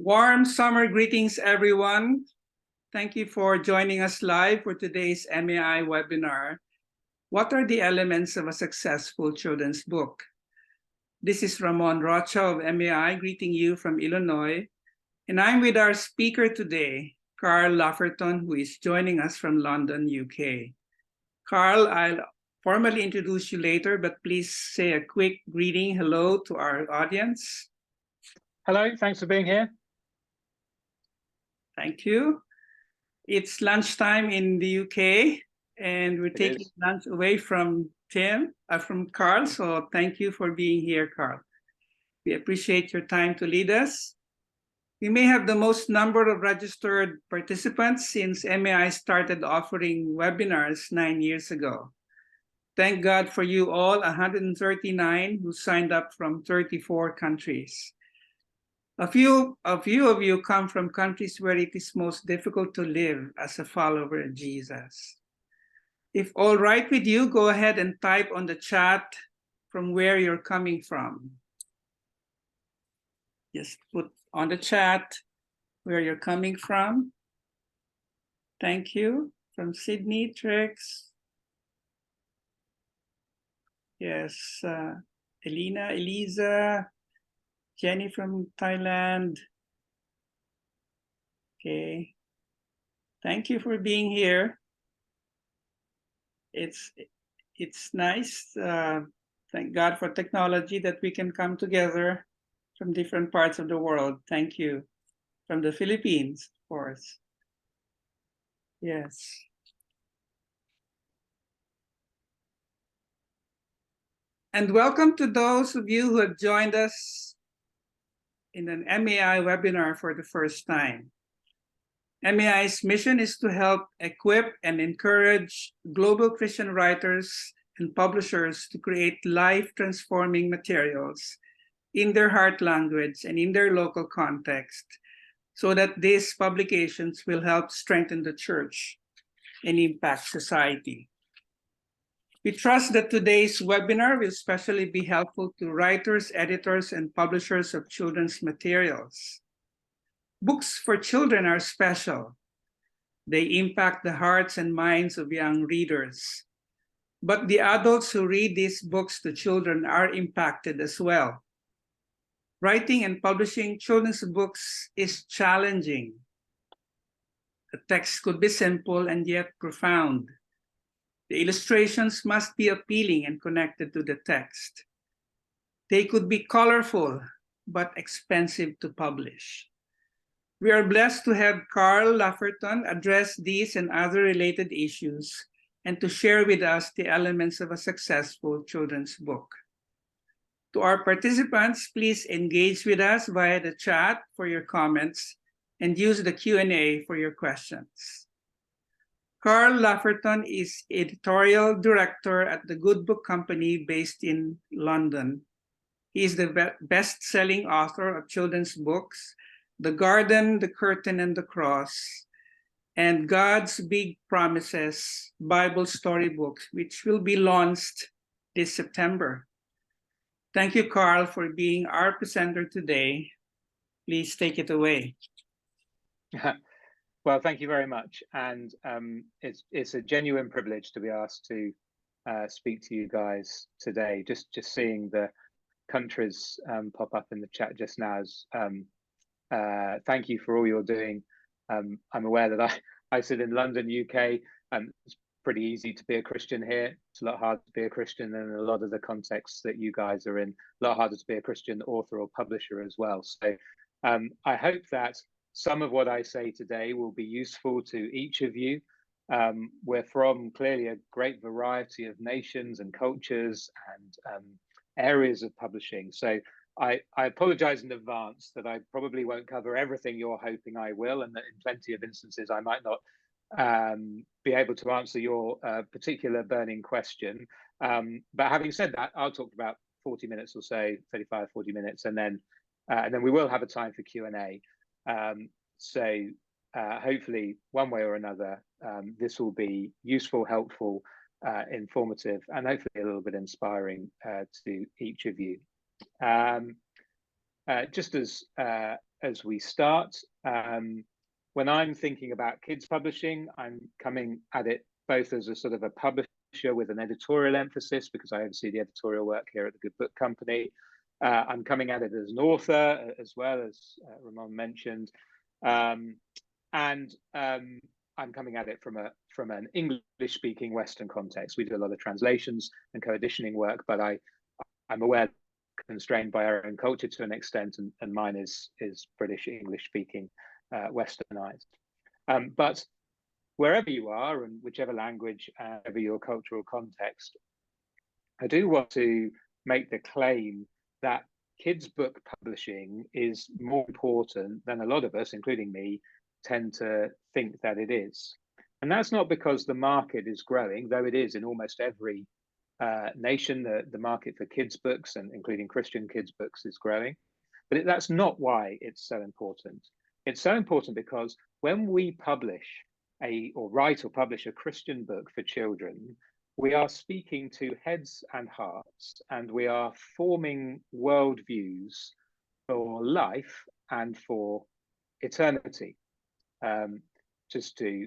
Warm summer greetings, everyone. Thank you for joining us live for today's MAI webinar. What are the elements of a successful children's book? This is Ramon Rocha of MAI greeting you from Illinois, and I'm with our speaker today, Carl Laferton, who is joining us from London, UK. Carl, I'll formally introduce you later, but please say a quick greeting hello to our audience. Hello, thanks for being here. Thank you. It's lunchtime in the UK, and we're taking lunch away from Carl. So thank you for being here, Carl. We appreciate your time to lead us. We may have the most number of registered participants since MAI started offering webinars 9 years ago. Thank God for you all, 139 who signed up from 34 countries. A few of you come from countries where it is most difficult to live as a follower of Jesus. If all right with you, go ahead and type on the chat from where you're coming from. Just put on the chat where you're coming from. Thank you. From Sydney, Trix. Yes, Elena, Eliza. Jenny from Thailand. Okay. Thank you for being here. It's nice. Thank God for technology that we can come together from different parts of the world. Thank you. From the Philippines, of course. Yes. And welcome to those of you who have joined us in an MAI webinar for the first time. MAI's mission is to help equip and encourage global Christian writers and publishers to create life-transforming materials in their heart language and in their local context, so that these publications will help strengthen the church and impact society. We trust that today's webinar will especially be helpful to writers, editors, and publishers of children's materials. Books for children are special. They impact the hearts and minds of young readers. But the adults who read these books to children are impacted as well. Writing and publishing children's books is challenging. The text could be simple and yet profound. The illustrations must be appealing and connected to the text. They could be colorful, but expensive to publish. We are blessed to have Carl Laferton address these and other related issues and to share with us the elements of a successful children's book. To our participants, please engage with us via the chat for your comments and use the Q&A for your questions. Carl Laferton is Editorial Director at the Good Book Company based in London. He is the best-selling author of children's books, The Garden, The Curtain, and the Cross, and God's Big Promises Bible Storybook, which will be launched this September. Thank you, Carl, for being our presenter today. Please take it away. Well, thank you very much, and it's a genuine privilege to be asked to speak to you guys today. Just seeing the countries pop up in the chat just now. Thank you for all you're doing. I'm aware that I sit in London, UK. It's pretty easy to be a Christian here. It's a lot harder to be a Christian in a lot of the contexts that you guys are in. A lot harder to be a Christian author or publisher as well. So I hope that some of what I say today will be useful to each of you. We're from clearly a great variety of nations and cultures and areas of publishing. So I apologize in advance that I probably won't cover everything you're hoping I will, and that in plenty of instances I might not be able to answer your particular burning question. But having said that, I'll talk about 40 minutes or so, 35, 40 minutes, and then we will have a time for Q&A. So hopefully one way or another, this will be useful, helpful, informative, and hopefully a little bit inspiring to each of you. Just as as we start. When I'm thinking about kids publishing, I'm coming at it both as a sort of a publisher with an editorial emphasis, because I oversee the editorial work here at the Good Book Company. I'm coming at it as an author as well, as Ramon mentioned, and I'm coming at it from an English-speaking Western context. We do a lot of translations and co-editioning work, but I'm aware constrained by our own culture to an extent, and mine is British English-speaking, Westernized. But wherever you are and whichever language, whatever your cultural context, I do want to make the claim that kids book publishing is more important than a lot of us, including me, tend to think that it is. And that's not because the market is growing, though it is in almost every nation. The market for kids books, and including Christian kids books, is growing. But that's not why it's so important. It's so important because when we publish or write or publish a Christian book for children, we are speaking to heads and hearts, and we are forming worldviews for life and for eternity. Just to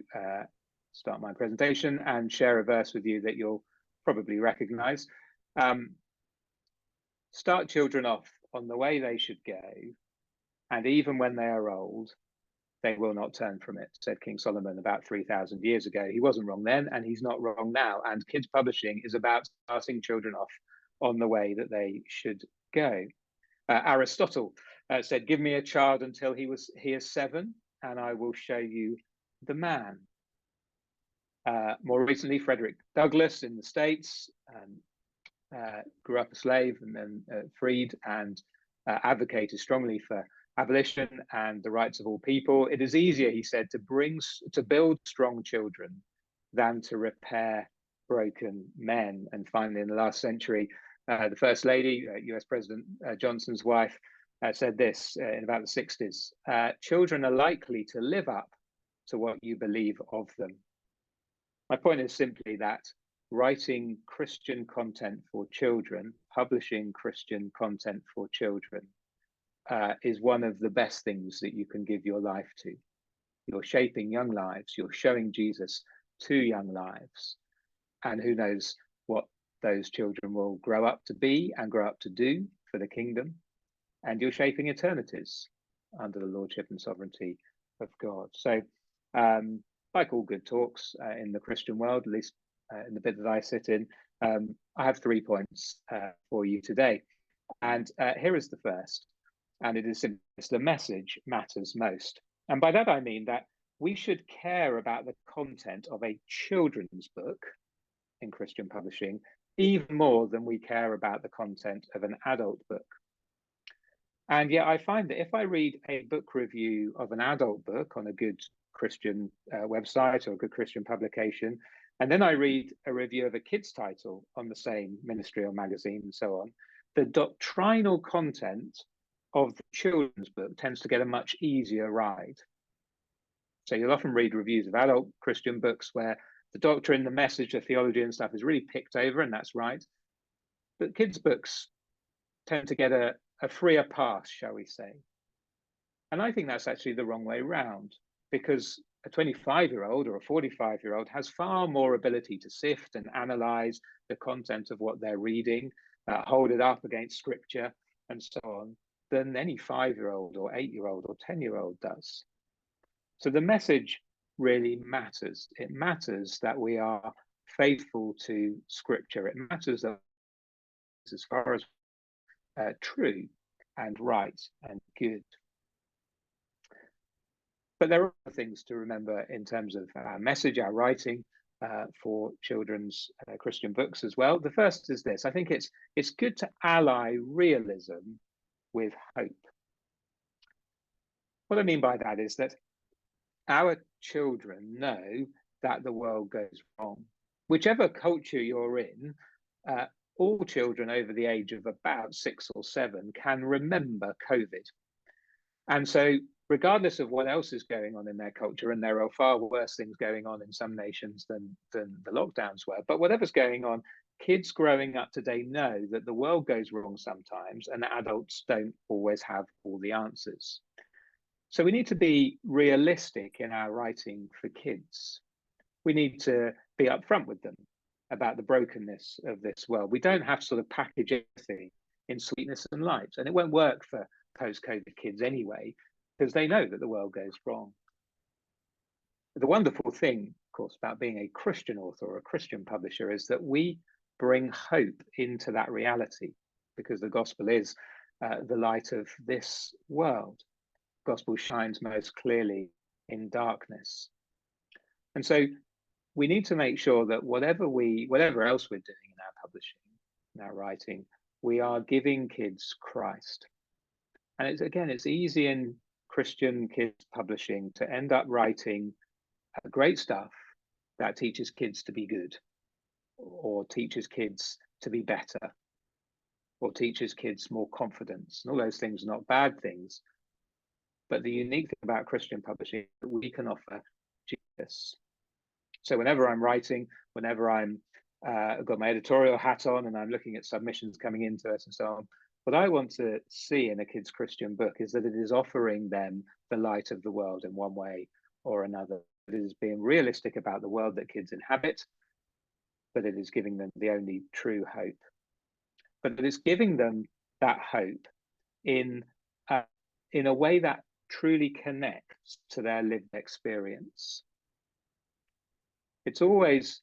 start my presentation and share a verse with you that you'll probably recognize. Start children off on the way they should go, and even when they are old, they will not turn from it, said King Solomon about 3,000 years ago. He wasn't wrong then, and he's not wrong now. And kids publishing is about starting children off on the way that they should go. Aristotle said, "Give me a child until he is 7, and I will show you the man." More recently, Frederick Douglass in the States grew up a slave and then freed, and advocated strongly for abolition and the rights of all people. It is easier, he said, to build strong children than to repair broken men. And finally, in the last century, the First Lady, US President Johnson's wife, said this in about the 60s: children are likely to live up to what you believe of them. My point is simply that writing Christian content for children, publishing Christian content for children, is one of the best things that you can give your life to. You're shaping young lives, you're showing Jesus to young lives, and who knows what those children will grow up to be and grow up to do for the kingdom, and you're shaping eternities under the lordship and sovereignty of God. So, like all good talks in the Christian world, at least in the bit that I sit in, I have 3 points for you today. And here is the first, and it is simply the message matters most. And by that I mean that we should care about the content of a children's book in Christian publishing even more than we care about the content of an adult book. And yet I find that if I read a book review of an adult book on a good Christian website or a good Christian publication, and then I read a review of a kid's title on the same ministry or magazine and so on, the doctrinal content of the children's book tends to get a much easier ride. So you'll often read reviews of adult Christian books where the doctrine, the message, the theology and stuff is really picked over, and that's right. But kids' books tend to get a freer pass, shall we say. And I think that's actually the wrong way round, because a 25-year-old or a 45-year-old has far more ability to sift and analyze the content of what they're reading, hold it up against scripture and so on, than any 5-year-old or 8-year-old or 10-year-old does. So the message really matters. It matters that we are faithful to scripture. It matters that as far as true and right and good. But there are other things to remember in terms of our message, our writing for children's Christian books as well. The first is this: I think it's good to ally realism with hope. What I mean by that is that our children know that the world goes wrong. Whichever culture you're in, all children over the age of about 6 or 7 can remember COVID. And so regardless of what else is going on in their culture, and there are far worse things going on in some nations than the lockdowns were, but whatever's going on, kids growing up today know that the world goes wrong sometimes, and adults don't always have all the answers. So we need to be realistic in our writing for kids. We need to be upfront with them about the brokenness of this world. We don't have to sort of package everything in sweetness and light. And it won't work for post-COVID kids anyway, because they know that the world goes wrong. The wonderful thing, of course, about being a Christian author or a Christian publisher is that we bring hope into that reality, because the gospel is the light of this world. The gospel shines most clearly in darkness. And so we need to make sure that whatever else we're doing in our publishing, in our writing, we are giving kids Christ. And it's easy in Christian kids publishing to end up writing great stuff that teaches kids to be good, or teaches kids to be better, or teaches kids more confidence. And all those things are not bad things. But the unique thing about Christian publishing is that we can offer Jesus. So whenever I'm writing, whenever I've got my editorial hat on and I'm looking at submissions coming into us and so on, what I want to see in a kid's Christian book is that it is offering them the light of the world in one way or another. It is being realistic about the world that kids inhabit, but it is giving them the only true hope. But it is giving them that hope in a way that truly connects to their lived experience. It's always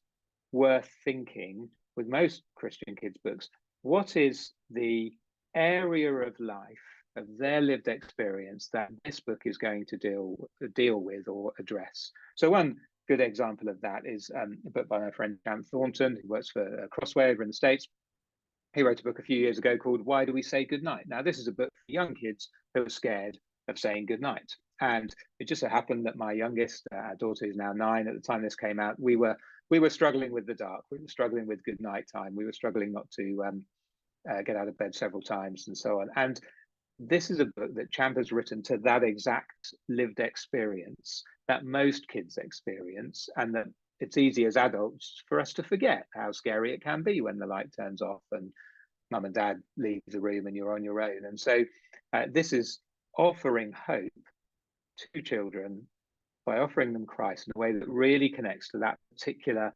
worth thinking with most Christian kids' books, what is the area of life of their lived experience that this book is going to deal with or address? So one good example of that is a book by my friend Cam Thornton, who works for Crossway over in the States. He wrote a book a few years ago called Why Do We Say Goodnight? Now, this is a book for young kids who are scared of saying goodnight. And it just so happened that my youngest, our daughter who's now 9, at the time this came out, we were struggling with the dark. We were struggling with good night time. We were struggling not to get out of bed several times and so on. And this is a book that Champ has written to that exact lived experience that most kids experience, and that it's easy as adults for us to forget how scary it can be when the light turns off and mum and dad leave the room and you're on your own. And so this is offering hope to children by offering them Christ in a way that really connects to that particular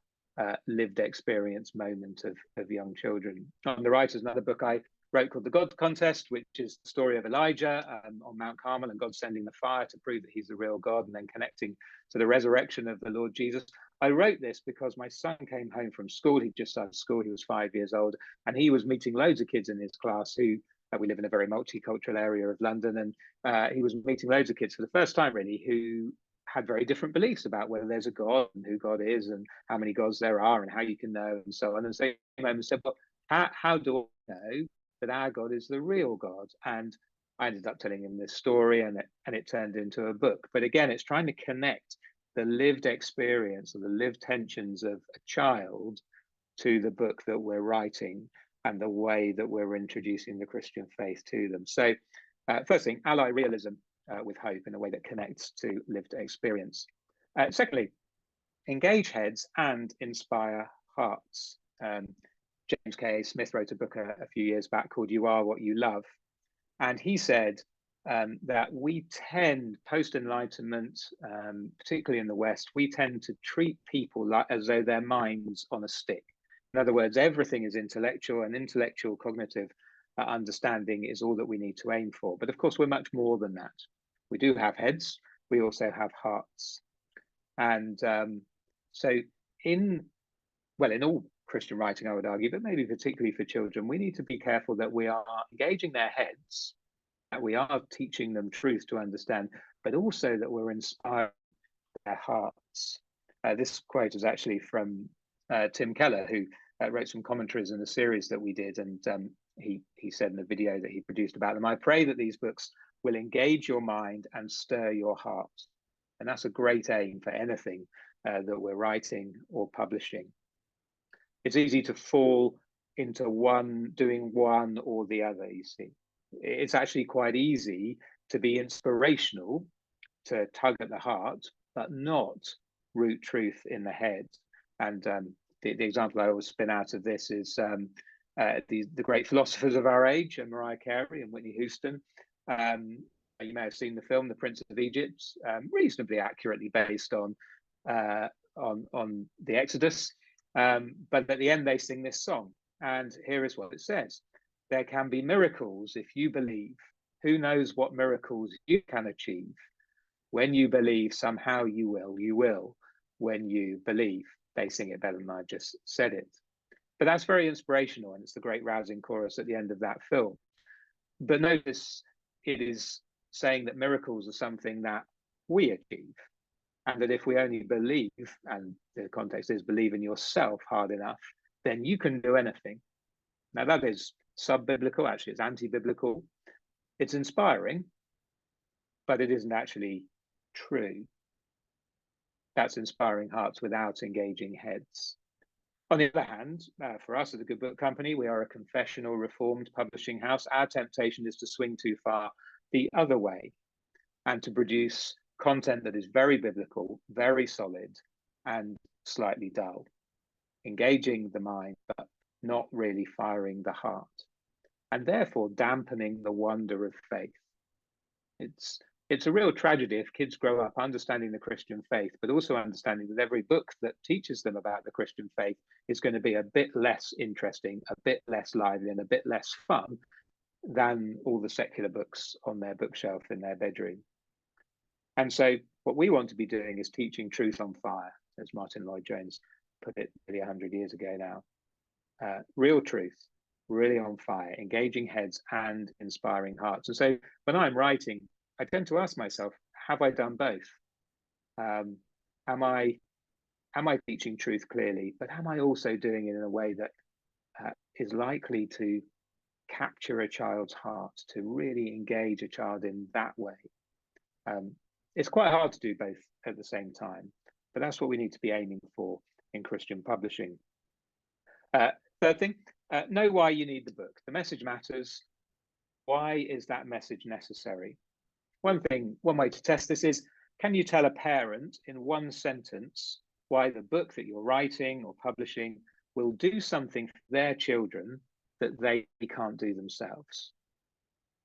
lived experience moment of young children. On the Right is another book I wrote called The God Contest, which is the story of Elijah on Mount Carmel and God sending the fire to prove that he's the real God, and then connecting to the resurrection of the Lord Jesus. I wrote this because my son came home from school. He'd just started school. He was 5 years old, and he was meeting loads of kids in his class who we live in a very multicultural area of London, and he was meeting loads of kids for the first time, really, who had very different beliefs about whether there's a God and who God is and how many gods there are and how you can know and so on. And so he came home and said, well, how do I know that our God is the real God? And I ended up telling him this story, and it turned into a book. But again, it's trying to connect the lived experience or the lived tensions of a child to the book that we're writing and the way that we're introducing the Christian faith to them. So first thing, ally realism with hope in a way that connects to lived experience. Secondly, engage heads and inspire hearts. James K. Smith wrote a book a few years back called You Are What You Love. And he said that we tend, post-Enlightenment, particularly in the West, we tend to treat people as though they're minds on a stick. In other words, everything is intellectual, and intellectual cognitive understanding is all that we need to aim for. But of course, we're much more than that. We do have heads, we also have hearts. And so in all Christian writing, I would argue, but maybe particularly for children, we need to be careful that we are engaging their heads, that we are teaching them truth to understand, but also that we're inspiring their hearts. This quote is actually from Tim Keller, who wrote some commentaries in a series that we did, and he said in a video that he produced about them, I pray that these books will engage your mind and stir your heart. And that's a great aim for anything that we're writing or publishing. It's easy to fall into doing one or the other, you see. It's actually quite easy to be inspirational, to tug at the heart, but not root truth in the head. And the example I always spin out of this is the great philosophers of our age, Mariah Carey and Whitney Houston. You may have seen the film, The Prince of Egypt, reasonably accurately based on the Exodus. But at the end, they sing this song. And here is what it says. There can be miracles if you believe. Who knows what miracles you can achieve? When you believe, somehow you will. You will when you believe. They sing it better than I just said it. But that's very inspirational, and it's the great rousing chorus at the end of that film. But notice it is saying that miracles are something that we achieve, and that if we only believe, and the context is believe in yourself hard enough, then you can do anything. Now that is sub-biblical, actually it's anti-biblical. It's inspiring, but it isn't actually true. That's inspiring hearts without engaging heads. On the other hand, for us as a Good Book Company, we are a confessional, reformed publishing house. Our temptation is to swing too far the other way and to produce content that is very biblical, very solid, and slightly dull, engaging the mind, but not really firing the heart, and therefore dampening the wonder of faith. It's a real tragedy if kids grow up understanding the Christian faith, but also understanding that every book that teaches them about the Christian faith is going to be a bit less interesting, a bit less lively, and a bit less fun than all the secular books on their bookshelf in their bedroom. And so what we want to be doing is teaching truth on fire, as Martin Lloyd-Jones put it nearly 100 years ago now. Real truth, really on fire, engaging heads and inspiring hearts. And so when I'm writing, I tend to ask myself, have I done both? Am I teaching truth clearly, but am I also doing it in a way that is likely to capture a child's heart, to really engage a child in that way? It's quite hard to do both at the same time, but that's what we need to be aiming for in Christian publishing. Third thing, know why you need the book. The message matters. Why is that message necessary? One way to test this is, can you tell a parent in one sentence why the book that you're writing or publishing will do something for their children that they can't do themselves?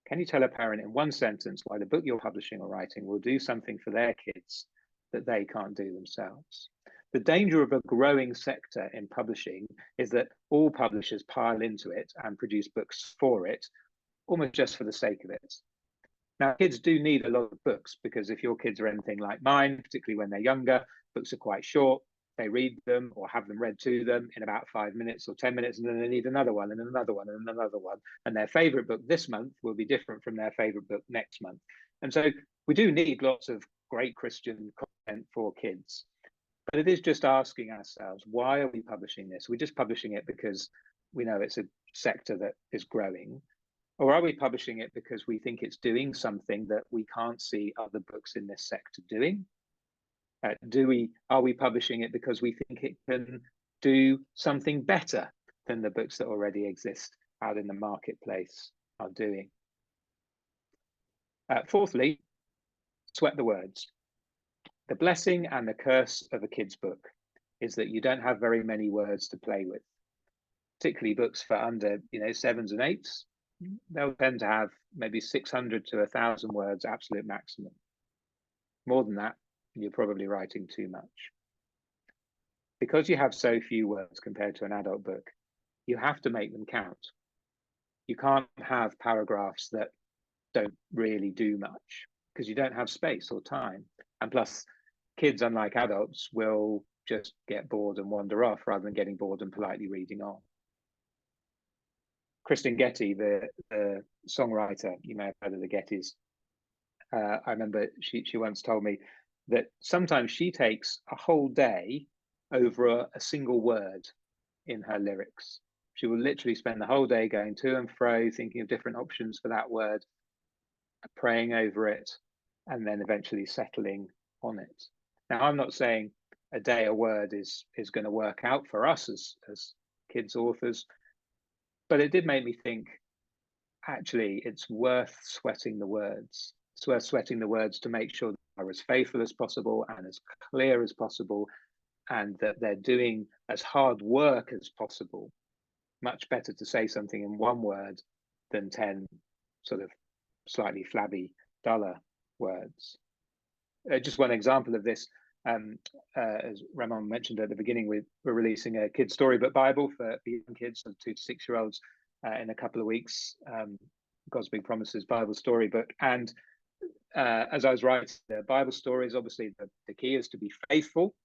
Can you tell a parent in one sentence why the book you're publishing or writing will do something for their kids that they can't do themselves? The danger of a growing sector in publishing is that all publishers pile into it and produce books for it, almost just for the sake of it. Now, kids do need a lot of books, because if your kids are anything like mine, particularly when they're younger, books are quite short. They read them or have them read to them in about 5 minutes or 10 minutes, and then they need another one and another one and another one. And their favorite book this month will be different from their favorite book next month. And so we do need lots of great Christian content for kids. But it is just asking ourselves, why are we publishing this? We're just publishing it because we know it's a sector that is growing. Or are we publishing it because we think it's doing something that we can't see other books in this sector doing? Are we publishing it because we think it can do something better than the books that already exist out in the marketplace are doing? Fourthly, sweat the words. The blessing and the curse of a kid's book is that you don't have very many words to play with, particularly books for under 7s and 8s. They'll tend to have maybe 600 to 1,000 words, absolute maximum. More than that, you're probably writing too much. Because you have so few words compared to an adult book, you have to make them count. You can't have paragraphs that don't really do much because you don't have space or time. And plus, kids, unlike adults, will just get bored and wander off rather than getting bored and politely reading on. Kristen Getty, the songwriter, you may have heard of the Gettys. I remember she once told me that sometimes she takes a whole day over a single word in her lyrics. She will literally spend the whole day going to and fro, thinking of different options for that word, praying over it, and then eventually settling on it. Now, I'm not saying a day a word is going to work out for us as kids authors, but it did make me think, actually, it's worth sweating the words. It's worth sweating the words to make sure they're as faithful as possible and as clear as possible, and that they're doing as hard work as possible. Much better to say something in one word than 10 sort of slightly flabby duller words. Just one example of this, as Ramon mentioned at the beginning, we're releasing a kids storybook Bible for young kids, so 2 to 6 year olds, in a couple of weeks. God's Big Promises Bible Storybook. And as I was writing the Bible stories, obviously the key is to be faithful,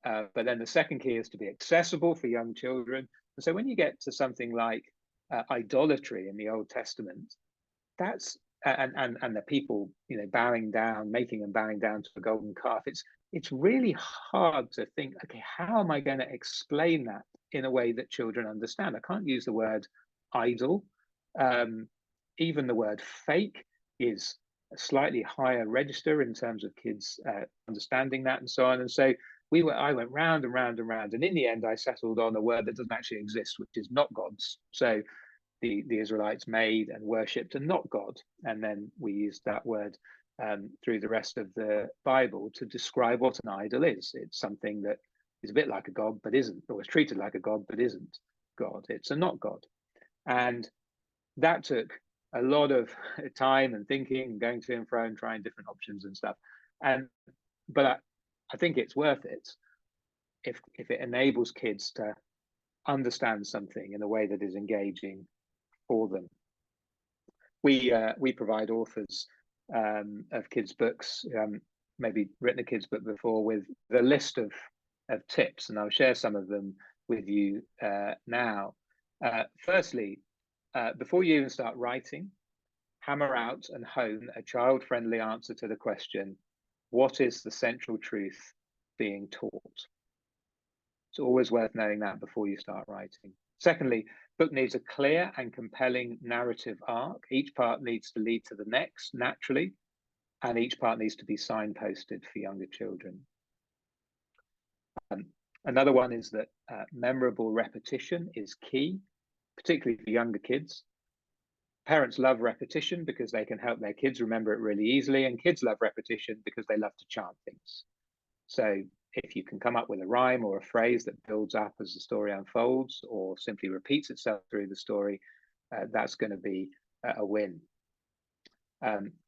but then the second key is to be accessible for young children. And so when you get to something like idolatry in the Old Testament, that's and the people, bowing down, making and bowing down to a golden calf. It's really hard to think, okay, how am I going to explain that in a way that children understand? I can't use the word idol. Even the word fake is a slightly higher register in terms of kids understanding that and so on. And so I went round and round and round, and in the end, I settled on a word that doesn't actually exist, which is not God's. So the Israelites made and worshipped a not God, and then we used that word through the rest of the Bible to describe what an idol is. It's something that is a bit like a God but isn't, or is treated like a God but isn't God. It's a not God. And that took a lot of time and thinking and going to and fro and trying different options and stuff. But I think it's worth it if it enables kids to understand something in a way that is engaging for them. We provide authors of kids' books, maybe written a kids' book before, with a list of tips, and I'll share some of them with you now. Firstly, before you even start writing, hammer out and hone a child-friendly answer to the question, what is the central truth being taught? It's always worth knowing that before you start writing. Secondly, book needs a clear and compelling narrative arc. Each part needs to lead to the next naturally, and each part needs to be signposted for younger children. Another one is that memorable repetition is key, particularly for younger kids. Parents love repetition because they can help their kids remember it really easily, and kids love repetition because they love to chant things. So if you can come up with a rhyme or a phrase that builds up as the story unfolds or simply repeats itself through the story, that's going to be a win.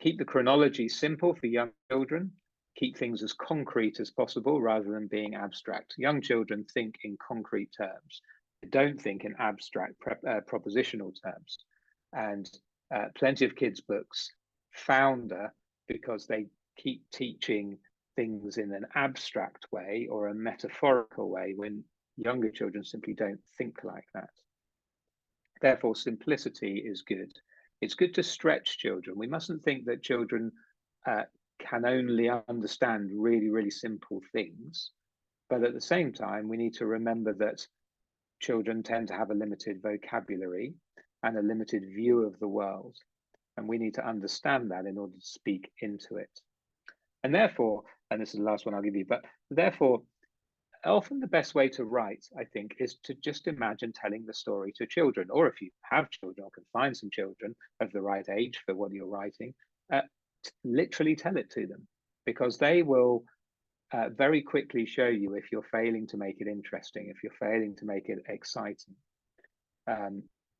Keep the chronology simple for young children. Keep things as concrete as possible rather than being abstract. Young children think in concrete terms. They don't think in abstract propositional terms. And plenty of kids' books founder because they keep teaching things in an abstract way or a metaphorical way when younger children simply don't think like that. Therefore, simplicity is good. It's good to stretch children. We mustn't think that children can only understand really, really simple things. But at the same time, we need to remember that children tend to have a limited vocabulary and a limited view of the world. And we need to understand that in order to speak into it. And therefore, and this is the last one I'll give you, but therefore, often the best way to write, I think, is to just imagine telling the story to children, or if you have children or can find some children of the right age for what you're writing, literally tell it to them, because they will very quickly show you if you're failing to make it interesting, if you're failing to make it exciting.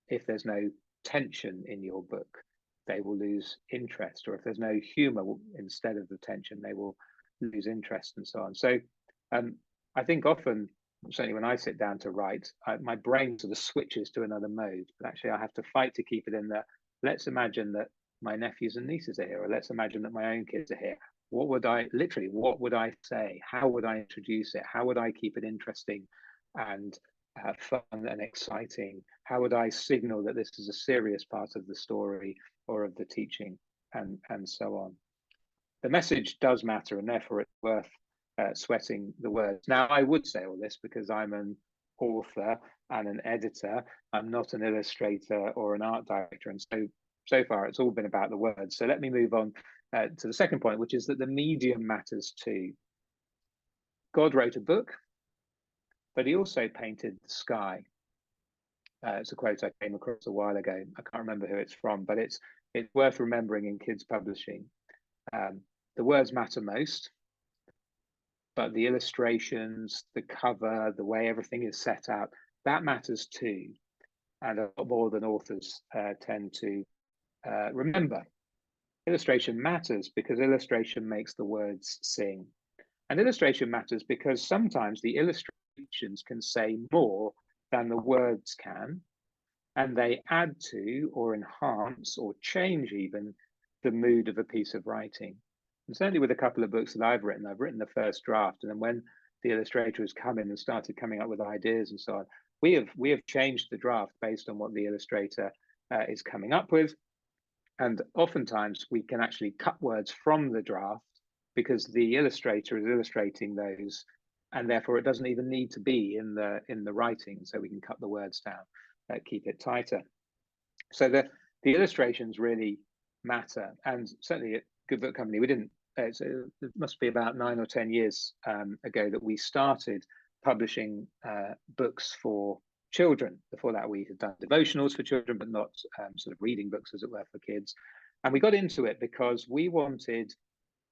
If there's no tension in your book, they will lose interest, or if there's no humor instead of the tension, they will lose interest and so on. So I think often, certainly when I sit down to write, my brain sort of switches to another mode, but actually I have to fight to keep it in there. Let's imagine that my nephews and nieces are here, or let's imagine that my own kids are here. What would I say? How would I introduce it? How would I keep it interesting and fun and exciting? How would I signal that this is a serious part of the story or of the teaching, and so on? The message does matter, and therefore it's worth sweating the words. Now, I would say all this because I'm an author and an editor. I'm not an illustrator or an art director, and so far it's all been about the words. So let me move on to the second point, which is that the medium matters too. God wrote a book, but he also painted the sky. It's a quote I came across a while ago. I can't remember who it's from, but it's worth remembering in kids publishing. The words matter most, but the illustrations, the cover, the way everything is set out, that matters too, and a lot more than authors tend to remember. illustration matters because illustration makes the words sing. And illustration matters because sometimes the illustrations can say more than the words can, and they add to or enhance or change even the mood of a piece of writing. And certainly with a couple of books that I've written the first draft, and then when the illustrator has come in and started coming up with ideas and so on, we have changed the draft based on what the illustrator is coming up with. And oftentimes we can actually cut words from the draft because the illustrator is illustrating those, and therefore it doesn't even need to be in the writing, so we can cut the words down, keep it tighter. So the illustrations really matter. And certainly at Good Book Company, we didn't, it must be about 9 or 10 years ago that we started publishing books for children. Before that, we had done devotionals for children, but not sort of reading books, as it were, for kids. And we got into it because we wanted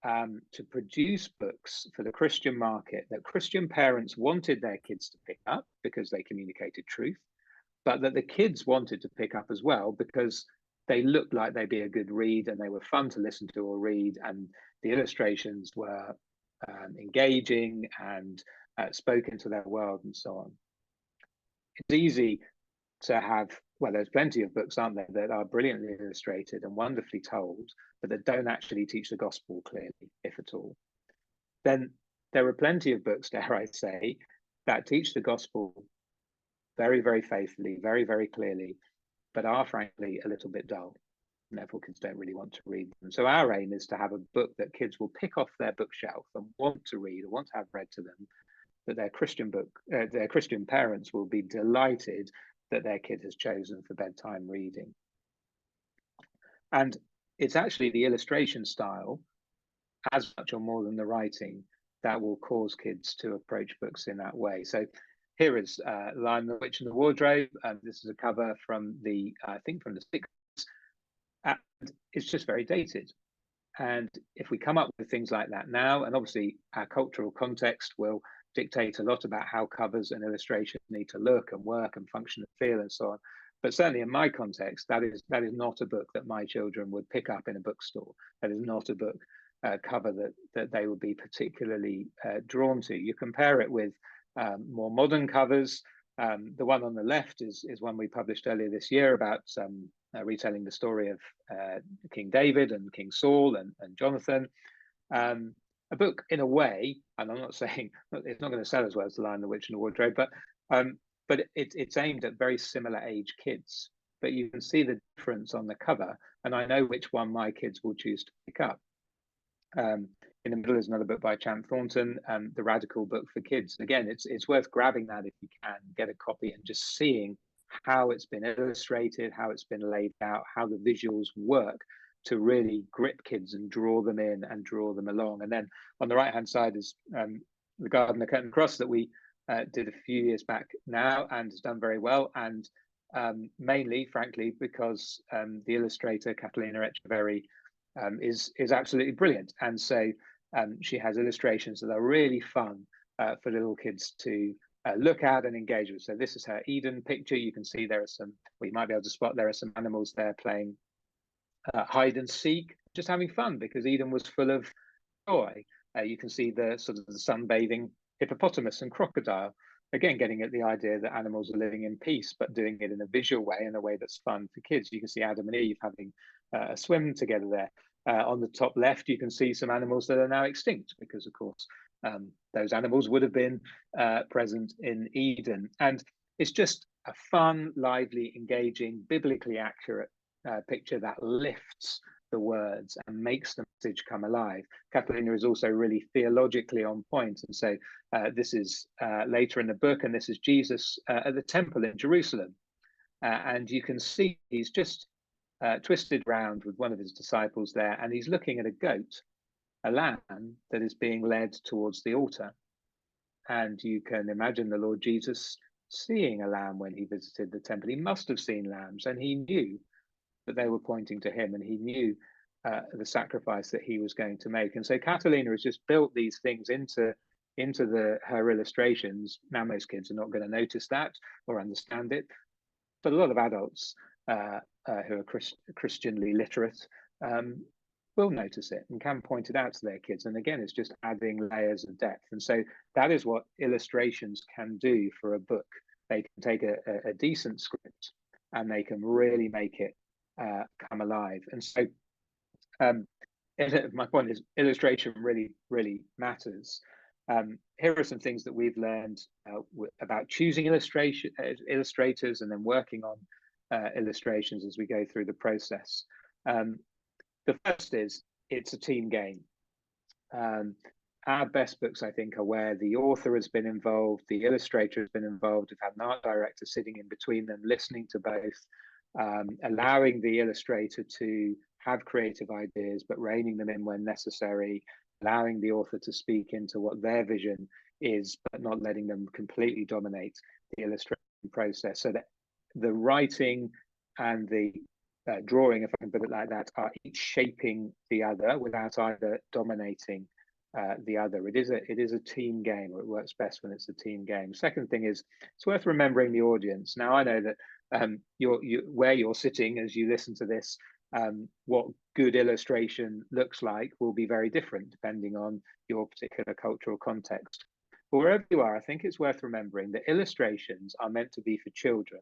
to produce books for the Christian market that Christian parents wanted their kids to pick up because they communicated truth, but that the kids wanted to pick up as well because they looked like they'd be a good read and they were fun to listen to or read, and the illustrations were engaging and spoke into their world and so on. It's easy to have, well, there's plenty of books, aren't there, that are brilliantly illustrated and wonderfully told, but that don't actually teach the gospel clearly, if at all. Then there are plenty of books, dare I say, that teach the gospel very, very faithfully, very, very clearly, but are frankly a little bit dull. And therefore kids don't really want to read them. So our aim is to have a book that kids will pick off their bookshelf and want to read or want to have read to them, that their Christian parents will be delighted that their kid has chosen for bedtime reading. And it's actually the illustration style, as much or more than the writing, that will cause kids to approach books in that way. So here is Lion, the Witch and the Wardrobe. This is a cover from the, I think from the 60s. And it's just very dated. And if we come up with things like that now, and obviously our cultural context will dictate a lot about how covers and illustrations need to look and work and function and feel and so on. But certainly in my context, that is not a book that my children would pick up in a bookstore. That is not a book cover that they would be particularly drawn to. You compare it with more modern covers. The one on the left is one we published earlier this year about retelling the story of King David and King Saul and Jonathan. A book in a way, and I'm not saying it's not going to sell as well as The Lion, the Witch and the Wardrobe, but it's aimed at very similar age kids. But you can see the difference on the cover, and I know which one my kids will choose to pick up. In the middle is another book by Champ Thornton, The Radical Book for Kids. Again, it's worth grabbing that if you can, get a copy and just seeing how it's been illustrated, how it's been laid out, how the visuals work to really grip kids and draw them in and draw them along. And then on the right-hand side is The Garden, the Curtain Cross that we did a few years back now and has done very well. And mainly, frankly, because the illustrator, Catalina Echeverry, is absolutely brilliant. And so she has illustrations that are really fun for little kids to look at and engage with. So this is her Eden picture. You can see there are some, we might be able to spot there are some animals there playing hide and seek, just having fun because Eden was full of joy. You can see the sort of the sunbathing hippopotamus and crocodile, again getting at the idea that animals are living in peace, but doing it in a visual way, in a way that's fun for kids. You can see Adam and Eve having a swim together there. On the top left, you can see some animals that are now extinct because, of course, those animals would have been present in Eden. And it's just a fun, lively, engaging, biblically accurate picture that lifts the words and makes the message come alive. Catalina is also really theologically on point. And so this is later in the book, and this is Jesus at the temple in Jerusalem. And you can see he's just twisted round with one of his disciples there, and he's looking at a goat, a lamb that is being led towards the altar. And you can imagine the Lord Jesus seeing a lamb when he visited the temple. He must have seen lambs, and he knew that they were pointing to him, and he knew the sacrifice that he was going to make. And so Catalina has just built these things into her illustrations. Now most kids are not going to notice that or understand it, but a lot of adults who are Christianly literate will notice it and can point it out to their kids. And again, it's just adding layers of depth. And so that is what illustrations can do for a book. They can take a decent script and they can really make it come alive. And so my point is illustration really matters. Here are some things that we've learned about choosing illustrators and then working on illustrations as we go through the process. The first is it's a team game. Our best books, I think, are where the author has been involved, the illustrator has been involved, we've had an art director sitting in between them, listening to both, allowing the illustrator to have creative ideas, but reining them in when necessary, allowing the author to speak into what their vision is, but not letting them completely dominate the illustration process. So that the writing and the drawing, if I can put it like that, are each shaping the other without either dominating the other. It is a team game, or it works best when it's a team game. Second thing is it's worth remembering the audience. Now I know that where you're sitting as you listen to this, what good illustration looks like will be very different depending on your particular cultural context. But wherever you are, I think it's worth remembering that illustrations are meant to be for children.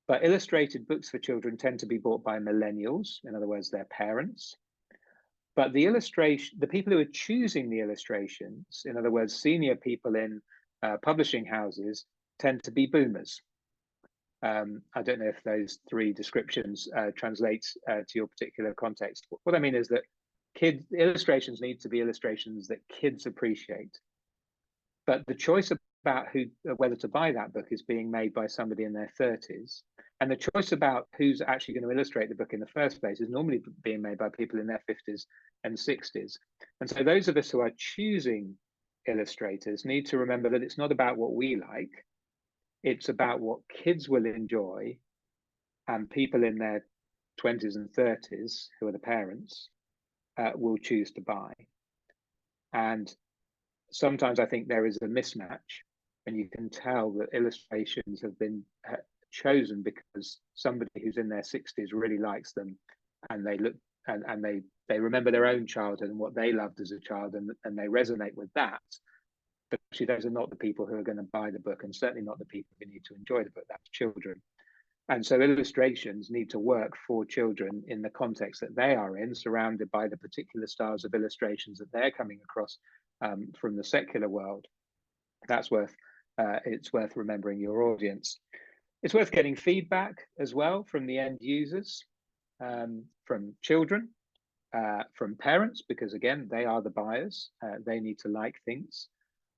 But illustrated books for children tend to be bought by millennials, in other words, their parents. But the people who are choosing the illustrations, in other words, senior people in publishing houses, tend to be boomers. I don't know if those three descriptions translate to your particular context. What I mean is that illustrations need to be illustrations that kids appreciate. But the choice about whether to buy that book is being made by somebody in their 30s. And the choice about who's actually going to illustrate the book in the first place is normally being made by people in their 50s and 60s. And so those of us who are choosing illustrators need to remember that it's not about what we like. It's about what kids will enjoy, and people in their 20s and 30s, who are the parents, will choose to buy. And sometimes I think there is a mismatch, and you can tell that illustrations have been chosen because somebody who's in their 60s really likes them, and they look and they remember their own childhood and what they loved as a child, and they resonate with that. But actually, those are not the people who are going to buy the book, and certainly not the people who need to enjoy the book. That's children. And so illustrations need to work for children in the context that they are in, surrounded by the particular styles of illustrations that they're coming across from the secular world. It's worth remembering your audience. It's worth getting feedback as well from the end users, from children, from parents, because again, they are the buyers. They need to like things.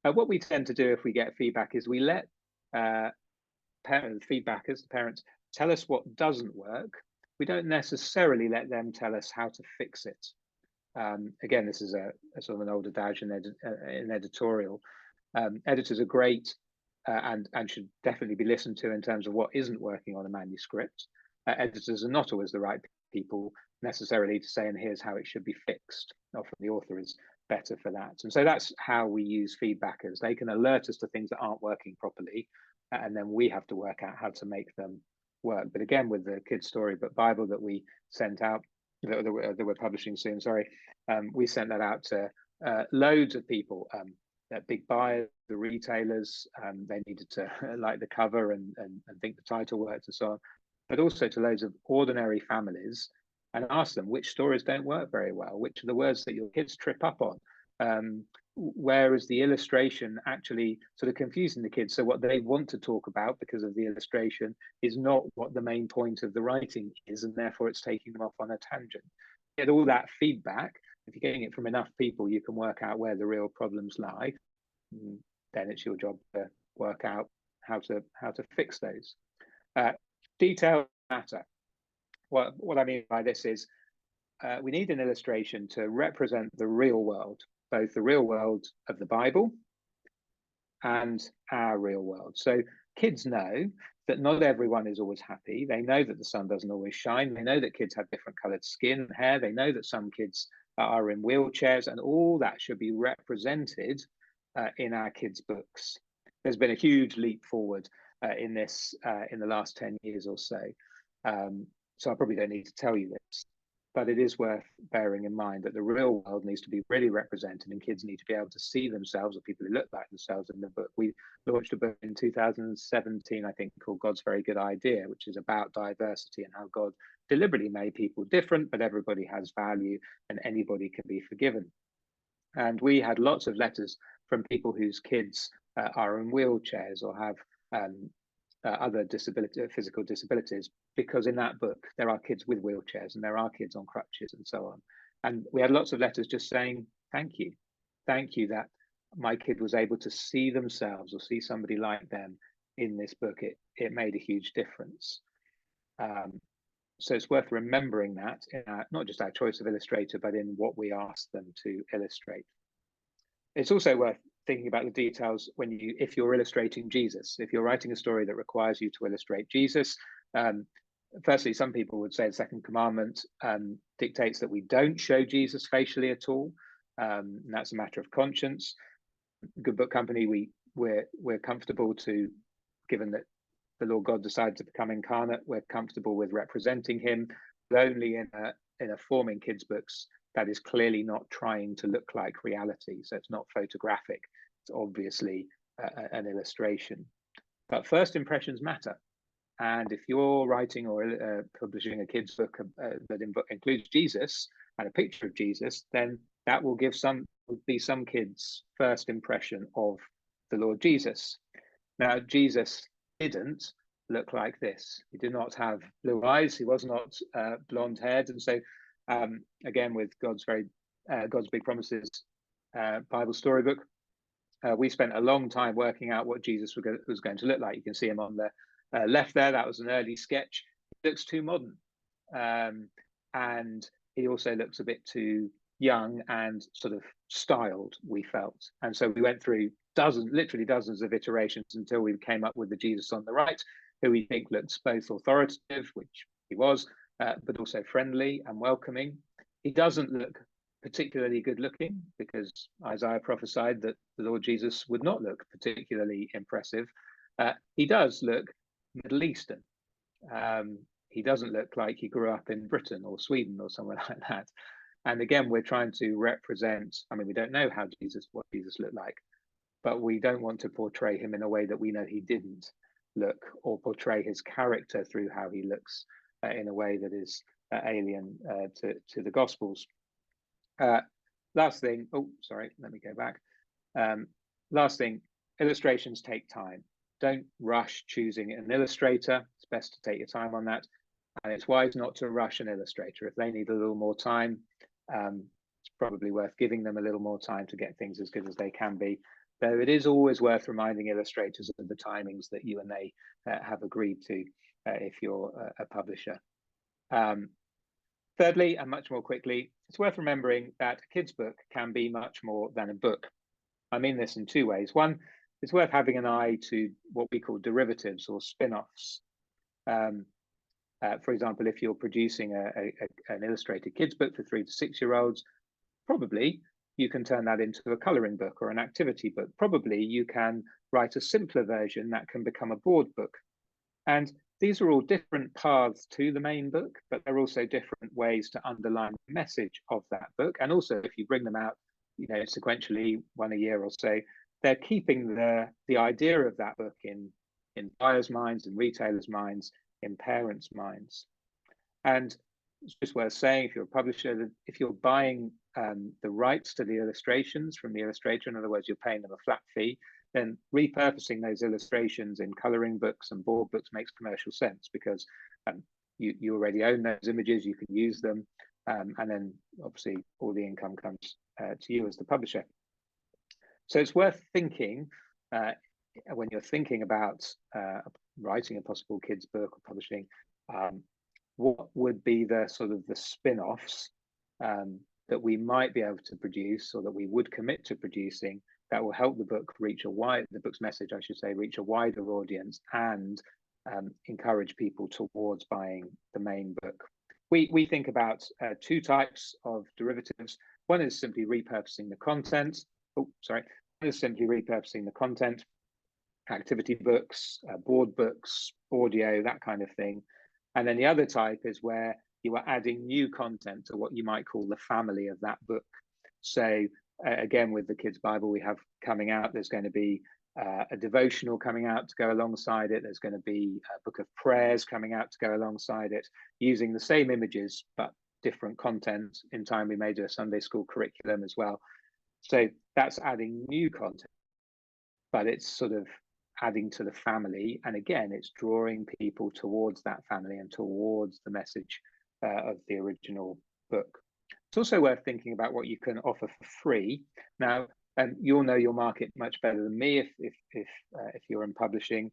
What we tend to do if we get feedback is we let feedbackers, the parents, tell us what doesn't work. We don't necessarily let them tell us how to fix it. Again, this is a sort of an old adage in editorial. Editors are great and should definitely be listened to in terms of what isn't working on a manuscript. Editors are not always the right people necessarily to say, and here's how it should be fixed. Often the author is better for that. And so that's how we use feedbackers. They can alert us to things that aren't working properly, and then we have to work out how to make them work. But again, with the Kids Storybook Bible that we sent out, that we're publishing soon, we sent that out to loads of people, big buyers, the retailers, they needed to like the cover and think the title worked and so on, but also to loads of ordinary families, and ask them which stories don't work very well, which are the words that your kids trip up on, where is the illustration actually sort of confusing the kids. So what they want to talk about because of the illustration is not what the main point of the writing is, and therefore it's taking them off on a tangent. Get all that feedback. If you're getting it from enough people, you can work out where the real problems lie. Then it's your job to work out how to fix those. Details matter. What I mean by this is we need an illustration to represent the real world, both the real world of the Bible and our real world. So kids know that not everyone is always happy. They know that the sun doesn't always shine. They know that kids have different colored skin and hair. They know that some kids are in wheelchairs, and all that should be represented in our kids' books. There's been a huge leap forward in this in the last 10 years or so. So I probably don't need to tell you this, but it is worth bearing in mind that the real world needs to be really represented, and kids need to be able to see themselves or people who look like themselves in the book. We launched a book in 2017, I think, called God's Very Good Idea, which is about diversity and how God deliberately made people different, but everybody has value and anybody can be forgiven. And we had lots of letters from people whose kids are in wheelchairs or have other physical disabilities, because in that book there are kids with wheelchairs and there are kids on crutches and so on. And we had lots of letters just saying, thank you that my kid was able to see themselves or see somebody like them in this book. It made a huge difference. So it's worth remembering that in not just our choice of illustrator, but in what we ask them to illustrate. It's also worth thinking about the details if you're illustrating Jesus. If you're writing a story that requires you to illustrate Jesus, firstly, some people would say the second commandment dictates that we don't show Jesus facially at all. And that's a matter of conscience. Good Book Company, we're comfortable to, given that the Lord God decided to become incarnate, we're comfortable with representing him, but only in a form in kids' books that is clearly not trying to look like reality. So it's not photographic. It's obviously an illustration. But first impressions matter. And if you're writing or publishing a kids' book that includes Jesus and a picture of Jesus, then that will be some kids' first impression of the Lord Jesus. Now, Jesus didn't look like this. He did not have blue eyes. He was not blonde haired. And so, again, with God's Big Promises Bible storybook, we spent a long time working out what Jesus was going to look like. You can see him on the left there. That was an early sketch. He looks too modern. And he also looks a bit too young and sort of styled, we felt. And so we went through literally dozens of iterations until we came up with the Jesus on the right, who we think looks both authoritative, which he was, but also friendly and welcoming. He doesn't look particularly good looking, because Isaiah prophesied that the Lord Jesus would not look particularly impressive. He does look Middle Eastern. He doesn't look like he grew up in Britain or Sweden or somewhere like that. And again, we're trying to represent, we don't know what Jesus looked like, but we don't want to portray him in a way that we know he didn't look, or portray his character through how he looks in a way that is alien to the Gospels. Last thing, let me go back. Last thing, illustrations take time. Don't rush choosing an illustrator. It's best to take your time on that. And it's wise not to rush an illustrator. If they need a little more time, it's probably worth giving them a little more time to get things as good as they can be. Though it is always worth reminding illustrators of the timings that you and they have agreed to if you're a publisher. Thirdly, and much more quickly, it's worth remembering that a kid's book can be much more than a book. I mean this in two ways. One, it's worth having an eye to what we call derivatives or spin-offs. For example, if you're producing an illustrated kids book for 3 to 6 year olds, probably you can turn that into a colouring book or an activity book. Probably you can write a simpler version that can become a board book. And these are all different paths to the main book, but they're also different ways to underline the message of that book. And also, if you bring them out, sequentially, one a year or so, they're keeping the idea of that book in buyers' minds, in retailers' minds, in parents' minds. And it's just worth saying, if you're a publisher, that if you're buying the rights to the illustrations from the illustrator, in other words, you're paying them a flat fee, then repurposing those illustrations in colouring books and board books makes commercial sense, because you already own those images, you can use them, and then obviously all the income comes to you as the publisher. So it's worth thinking when you're thinking about writing a possible kids book or publishing, what would be the sort of the spin-offs that we might be able to produce, or that we would commit to producing, that will help the book reach the book's message, I should say, reach a wider audience and encourage people towards buying the main book. We think about two types of derivatives. One is simply repurposing the content. One is simply repurposing the content, activity books, board books, audio, that kind of thing. And then the other type is where you are adding new content to what you might call the family of that book. So again, with the Kids Bible we have coming out, there's going to be a devotional coming out to go alongside it. There's going to be a book of prayers coming out to go alongside it, using the same images but different content. In time we may do a Sunday school curriculum as well. So that's adding new content, but it's sort of adding to the family. And again, it's drawing people towards that family and towards the message of the original book. It's also worth thinking about what you can offer for free. Now, you'll know your market much better than me if you're in publishing,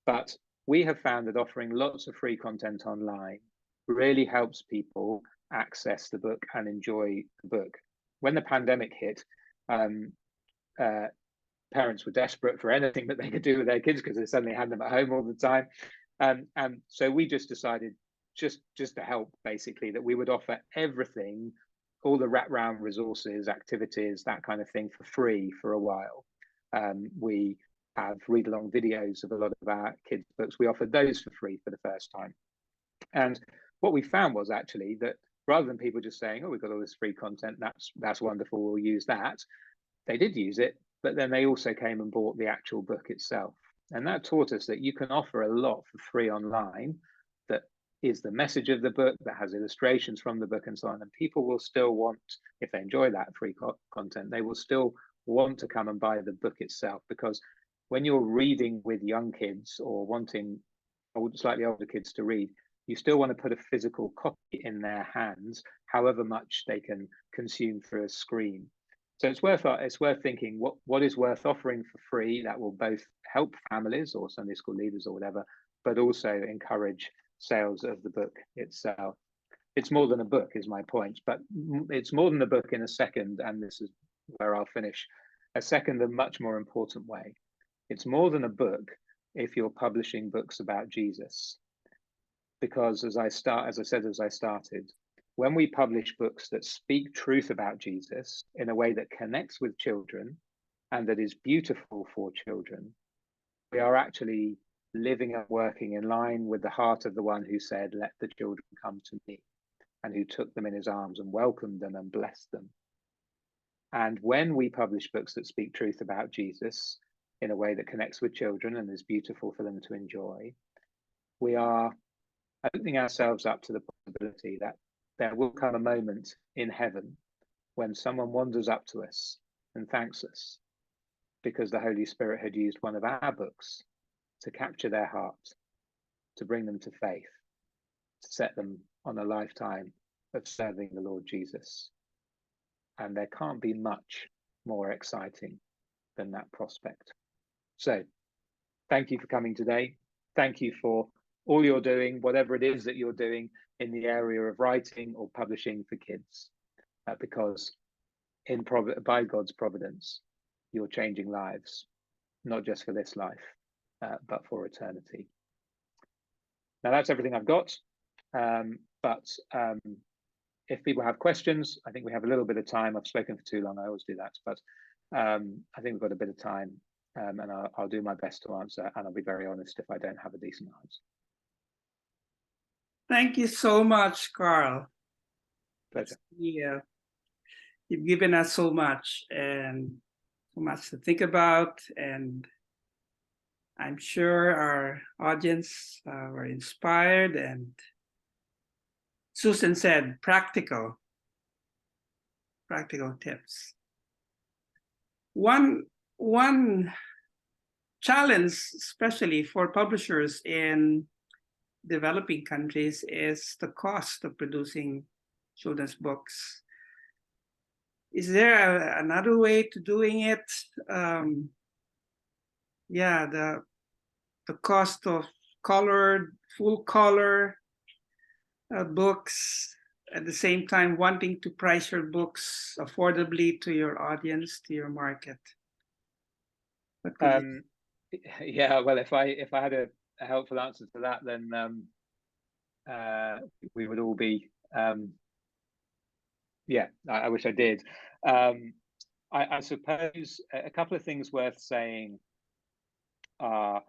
but we have found that offering lots of free content online really helps people access the book and enjoy the book. When the pandemic hit, parents were desperate for anything that they could do with their kids because they suddenly had them at home all the time. And so we just decided, just to help, basically, that we would offer everything, all the wraparound resources, activities, that kind of thing, for free for a while. We have read-along videos of a lot of our kids' books. We offered those for free for the first time. And what we found was actually that rather than people just saying, oh, we've got all this free content, that's wonderful, we'll use that, they did use it, but then they also came and bought the actual book itself. And that taught us that you can offer a lot for free online that is the message of the book, that has illustrations from the book and so on. And people will still want, if they enjoy that free content, they will still want to come and buy the book itself, because when you're reading with young kids or wanting slightly older kids to read, you still want to put a physical copy in their hands, however much they can consume through a screen. So it's worth thinking what is worth offering for free that will both help families or Sunday school leaders or whatever, but also encourage sales of the book itself. It's more than a book, is my point, but it's more than a book in a second, and this is where I'll finish. A second and much more important way. It's more than a book if you're publishing books about Jesus. Because as I started, when we publish books that speak truth about Jesus in a way that connects with children and that is beautiful for children, we are actually living and working in line with the heart of the one who said, let the children come to me, and who took them in his arms and welcomed them and blessed them. And when we publish books that speak truth about Jesus in a way that connects with children and is beautiful for them to enjoy, we are opening ourselves up to the possibility that there will come a moment in heaven when someone wanders up to us and thanks us because the Holy Spirit had used one of our books to capture their heart, to bring them to faith, to set them on a lifetime of serving the Lord Jesus. And there can't be much more exciting than that prospect. So thank you for coming today. Thank you for all you're doing, whatever it is that you're doing in the area of writing or publishing for kids, because by God's providence, you're changing lives, not just for this life, but for eternity. Now that's everything I've got. But if people have questions, I think we have a little bit of time. I've spoken for too long, I always do that, but I think we've got a bit of time, and I'll do my best to answer, and I'll be very honest if I don't have a decent answer. Thank you so much, Carl. Pleasure. Yeah, you've given us so much and so much to think about, and I'm sure our audience were inspired, and Susan said practical tips. One challenge, especially for publishers in developing countries, is the cost of producing children's books. Is there another way to doing it? Yeah, the cost of colored, full color books, at the same time wanting to price your books affordably to your audience, to your market. Yeah, well, if I had a helpful answer to that, then we would all be, yeah, I wish I did. I suppose a couple of things worth saying are,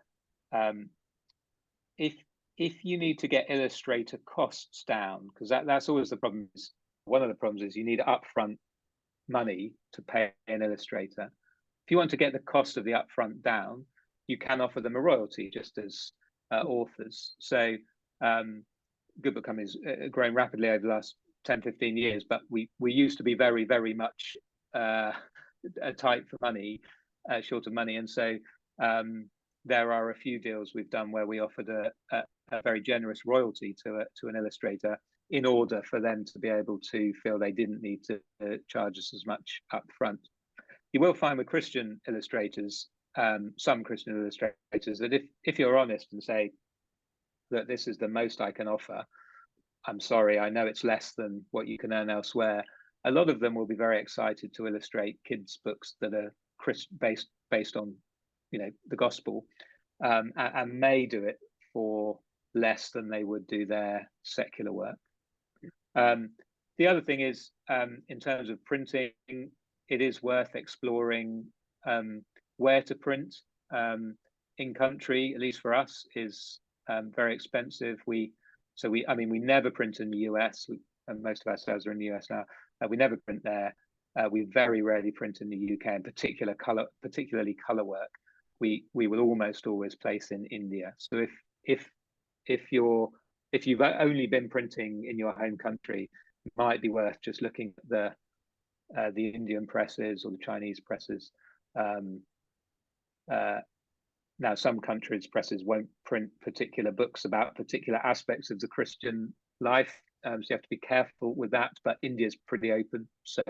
if if you need to get Illustrator costs down, because that's always the problem. One of the problems is you need upfront money to pay an illustrator. If you want to get the cost of the upfront down, you can offer them a royalty, just as authors. So good book companies grown rapidly over the last 10, 15 years, but we used to be very, very much tight for money, short of money. And so there are a few deals we've done where we offered a very generous royalty to an illustrator in order for them to be able to feel they didn't need to charge us as much up front. You will find with Christian illustrators, some Christian illustrators, that if you're honest and say that this is the most I can offer, I'm sorry, I know it's less than what you can earn elsewhere. A lot of them will be very excited to illustrate kids' books that are based on, the gospel, and may do it for less than they would do their secular work. The other thing is, in terms of printing, it is worth exploring where to print. In country, at least for us, is very expensive. We never print in the US, and most of our sales are in the US now. We never print there. We very rarely print in the UK, and particularly color work. We will almost always place in India. So if you've only been printing in your home country, it might be worth just looking at the Indian presses or the Chinese presses. Now, some countries' presses won't print particular books about particular aspects of the Christian life, so you have to be careful with that. But India's pretty open, so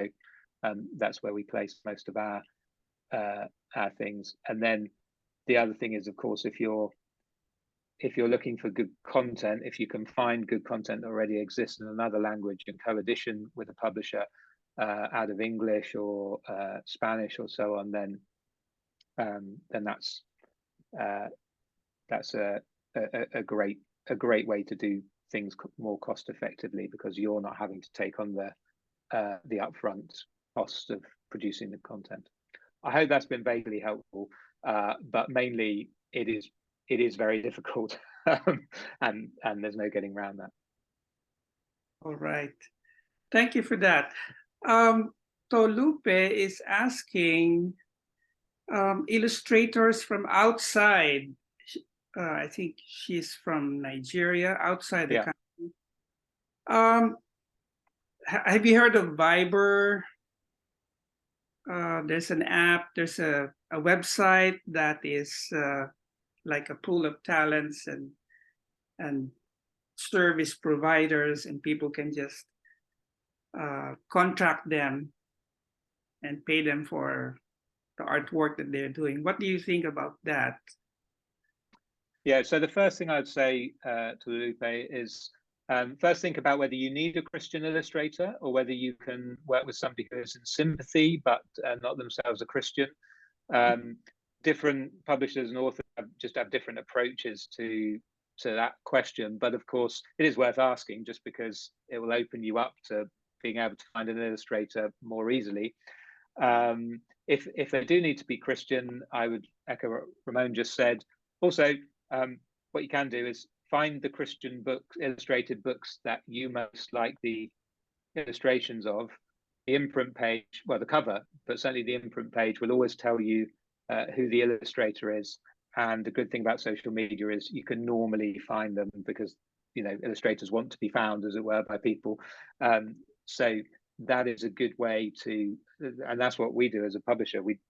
that's where we place most of our things. And then the other thing is, of course, if you're looking for good content, if you can find good content that already exists in another language and co-edition with a publisher out of English or Spanish or so on, then that's a great way to do things more cost effectively, because you're not having to take on the upfront cost of producing the content. I hope that's been vaguely helpful, but mainly it is very difficult, and there's no getting around that. All right, thank you for that. Tolupe is asking illustrators from outside. I think she's from Nigeria, outside the country. Have you heard of Viber? There's an app, there's a website that is like a pool of talents and service providers, and people can just contract them and pay them for the artwork that they're doing. What do you think about that? Yeah, so the first thing I'd say to Lupe is, first think about whether you need a Christian illustrator or whether you can work with somebody who is in sympathy but not themselves a Christian. Different publishers and authors just have different approaches to that question, but of course it is worth asking, just because it will open you up to being able to find an illustrator more easily. If they do need to be Christian, I would echo what Ramon just said. Also, what you can do is find the Christian books, illustrated books that you most like the illustrations of. The imprint page, well, the cover, but certainly the imprint page will always tell you who the illustrator is. And the good thing about social media is you can normally find them, because illustrators want to be found, as it were, by people. So that is a good way to, and that's what we do as a publisher. We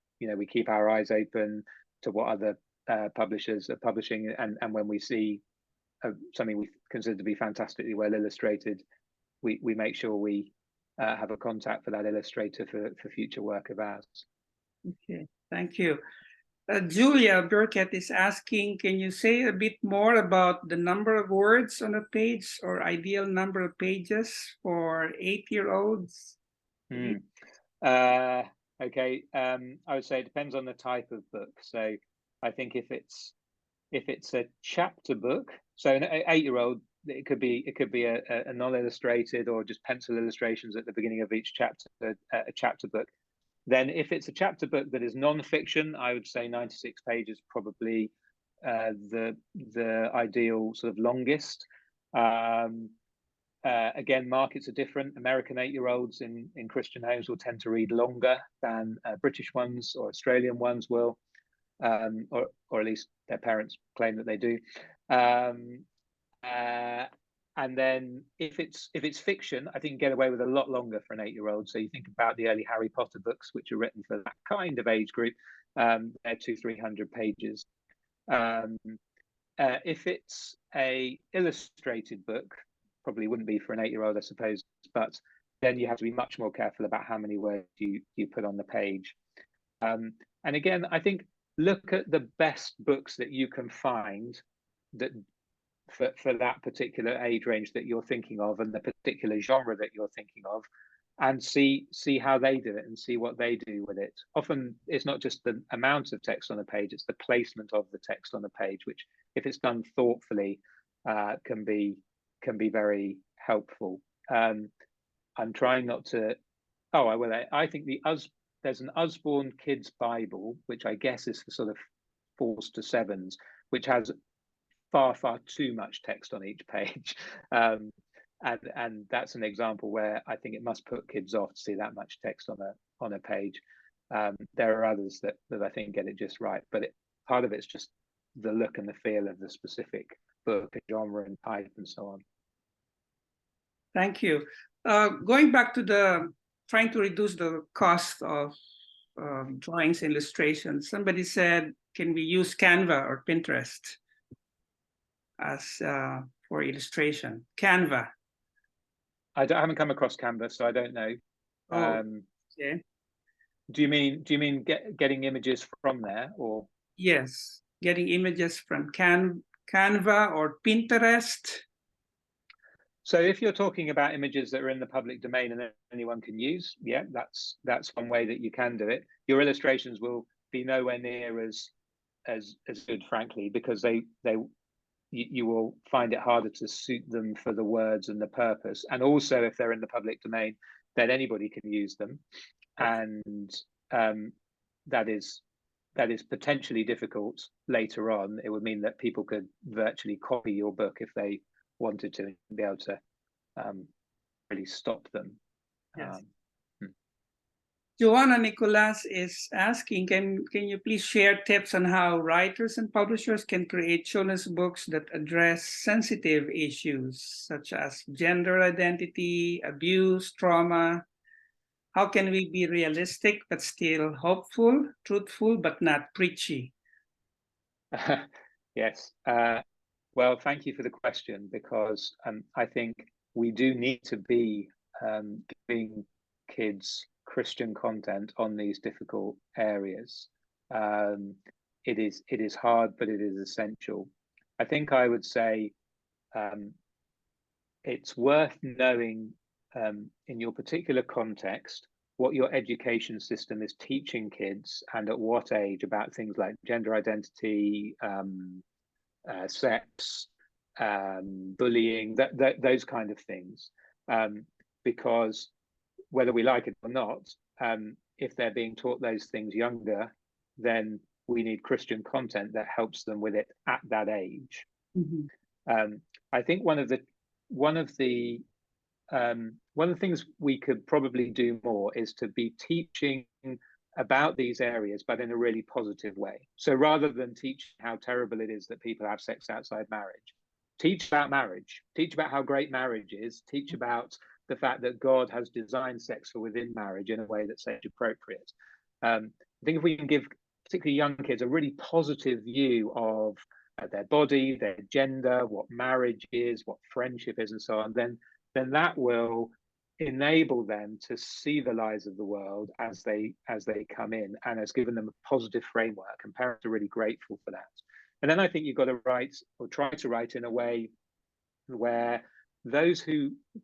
keep our eyes open to what other publishers are publishing, and when we see something we consider to be fantastically well illustrated, we make sure we have a contact for that illustrator for future work of ours. Okay, thank you. Julia Burkett is asking, can you say a bit more about the number of words on a page, or ideal number of pages for 8-year-olds? Okay, I would say it depends on the type of book. So I think if it's a chapter book, so an 8-year-old, it could be a non-illustrated or just pencil illustrations at the beginning of each chapter, a chapter book. Then if it's a chapter book that is non-fiction, I would say 96 pages probably the ideal sort of longest. Again, markets are different. American 8-year-olds in Christian homes will tend to read longer than British ones or Australian ones will, or at least their parents claim that they do. And then if it's fiction, I think you get away with a lot longer for an 8-year-old. So you think about the early Harry Potter books, which are written for that kind of age group. They're 200-300 pages. If it's a illustrated book, probably wouldn't be for an 8-year-old, I suppose, but then you have to be much more careful about how many words you put on the page. And again, I think look at the best books that you can find that for that particular age range that you're thinking of and the particular genre that you're thinking of, and see how they do it and see what they do with it. Often it's not just the amount of text on a page, it's the placement of the text on the page, which if it's done thoughtfully can be very helpful. I'm trying not to. I think there's an Usborne Kids Bible, which I guess is for sort of 4s to 7s, which has far too much text on each page. And that's an example where I think it must put kids off to see that much text on a page. There are others that I think get it just right, but part of it's just the look and the feel of the specific book, genre and type and so on. Thank you. Going back to trying to reduce the cost of drawings, illustrations, somebody said, can we use Canva or Pinterest as for illustration? Canva. I haven't come across Canva, so I don't know. Okay. Do you mean getting images from there, or? Yes, getting images from Canva or Pinterest. So if you're talking about images that are in the public domain and anyone can use, yeah, that's one way that you can do it. Your illustrations will be nowhere near as good, frankly, because you will find it harder to suit them for the words and the purpose. And also, if they're in the public domain, then anybody can use them, and that is potentially difficult later on. It would mean that people could virtually copy your book if they wanted to, and be able to really stop them. Yes. Joanna Nicolas is asking, can you please share tips on how writers and publishers can create children's books that address sensitive issues such as gender identity, abuse, trauma? How can we be realistic but still hopeful, truthful but not preachy? Yes. Well, thank you for the question, because I think we do need to be giving kids Christian content on these difficult areas. It is hard, but it is essential. I think I would say it's worth knowing in your particular context what your education system is teaching kids and at what age about things like gender identity, sex, bullying, those kind of things, because whether we like it or not, if they're being taught those things younger, then we need Christian content that helps them with it at that age. Mm-hmm. I think one of the things we could probably do more is to be teaching about these areas, but in a really positive way. So rather than teach how terrible it is that people have sex outside marriage, teach about marriage, teach about how great marriage is, teach about the fact that God has designed sex for within marriage in a way that's age appropriate. I think if we can give particularly young kids a really positive view of their body, their gender, what marriage is, what friendship is, and so on, then that will enable them to see the lies of the world as they come in, and has given them a positive framework, and parents are really grateful for that. And then I think you've got to write, or try to write, in a way where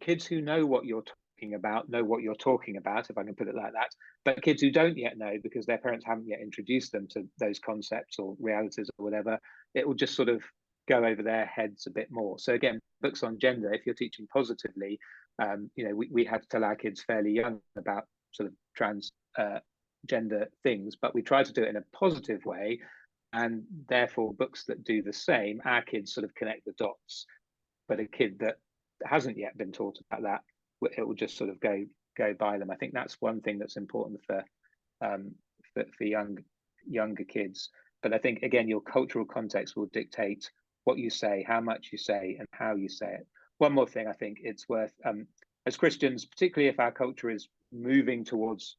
kids who know what you're talking about know what you're talking about, if I can put it like that, but kids who don't yet know because their parents haven't yet introduced them to those concepts or realities or whatever, it will just sort of go over their heads a bit more. So again, books on gender, if you're teaching positively, we had to tell our kids fairly young about sort of transgender things, but we try to do it in a positive way, and therefore books that do the same, our kids sort of connect the dots. But a kid that hasn't yet been taught about that, it will just sort of go by them. I think that's one thing that's important for younger kids. But I think, again, your cultural context will dictate what you say, how much you say, and how you say it. One more thing I think it's worth, as Christians, particularly if our culture is moving towards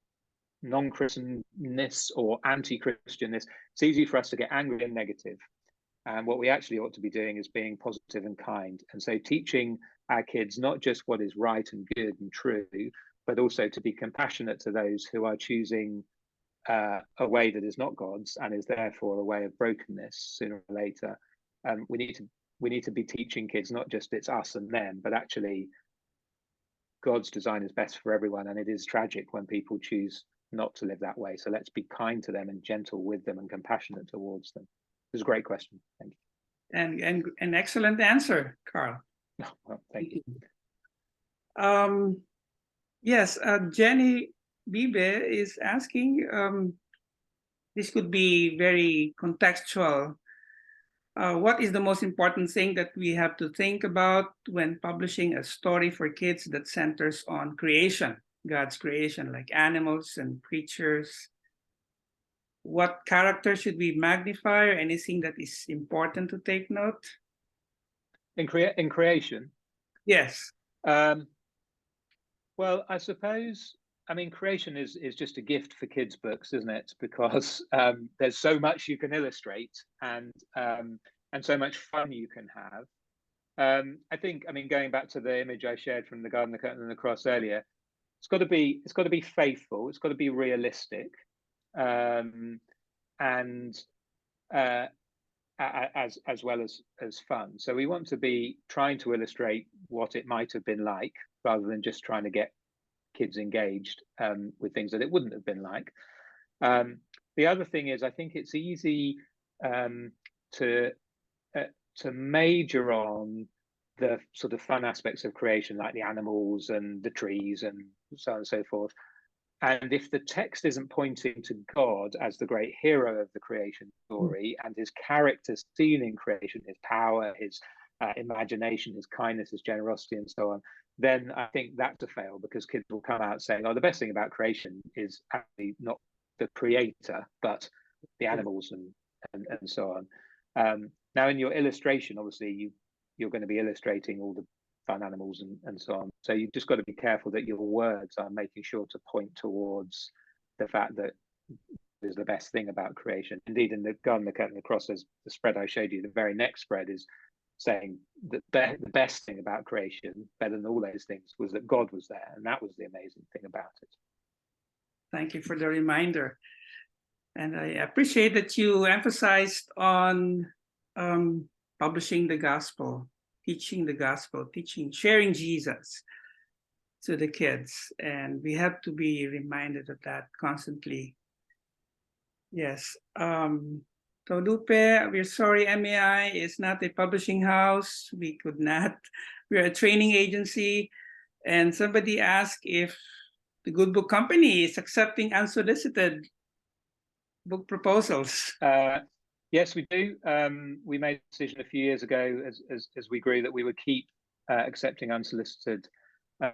non-Christianness or anti-Christianness, it's easy for us to get angry and negative. And what we actually ought to be doing is being positive and kind. And so teaching our kids not just what is right and good and true, but also to be compassionate to those who are choosing a way that is not God's and is therefore a way of brokenness sooner or later. We need to be teaching kids not just it's us and them, but actually God's design is best for everyone, and it is tragic when people choose not to live that way. So let's be kind to them and gentle with them and compassionate towards them. It was a great question. Thank you. And an excellent answer, Carl. Oh, well, thank you. Yes, Jenny Bibe is asking, this could be very contextual. What is the most important thing that we have to think about when publishing a story for kids that centers on creation, God's creation, like animals and creatures? What character should we magnify, or anything that is important to take note? In creation? Yes. Well, I suppose, I mean, creation is just a gift for kids' books, isn't it? Because there's so much you can illustrate and so much fun you can have. I think, I mean, going back to the image I shared from the garden, the curtain, and the cross earlier, it's got to be faithful. It's got to be realistic, and as well as fun. So we want to be trying to illustrate what it might have been like, rather than just trying to get kids engaged with things that it wouldn't have been like. The other thing is, I think it's easy to major on the sort of fun aspects of creation, like the animals and the trees and so on and so forth. And if the text isn't pointing to God as the great hero of the creation story, and his characters seen in creation, his power, his imagination, his kindness, his generosity, and so on, then I think that's a fail, because kids will come out saying, oh, the best thing about creation is actually not the creator, but the animals and so on. Now, in your illustration, obviously, you're going to be illustrating all the fun animals and so on. So you've just got to be careful that your words are making sure to point towards the fact that is the best thing about creation. Indeed, in the garden, the curtain, the cross, as the spread I showed you, the very next spread is saying that the best thing about creation, better than all those things, was that God was there, and that was the amazing thing about it. Thank you for the reminder. And I appreciate that you emphasized on publishing the gospel, teaching, sharing Jesus to the kids. And we have to be reminded of that constantly. Yes. So Lupe, we're sorry, MEI is not a publishing house. We could not. We're a training agency. And somebody asked if the Good Book Company is accepting unsolicited book proposals. Yes, we do. We made a decision a few years ago as we grew that we would keep accepting unsolicited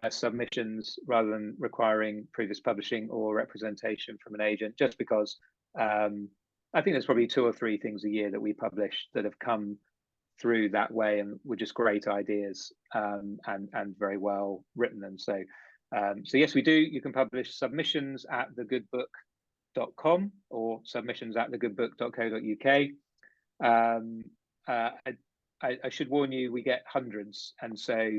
submissions rather than requiring previous publishing or representation from an agent, just because I think there's probably 2 or 3 things a year that we publish that have come through that way and were just great ideas and very well written. And so yes, we do. You can publish submissions at thegoodbook.com or submissions at thegoodbook.co.uk. I should warn you, we get hundreds, and so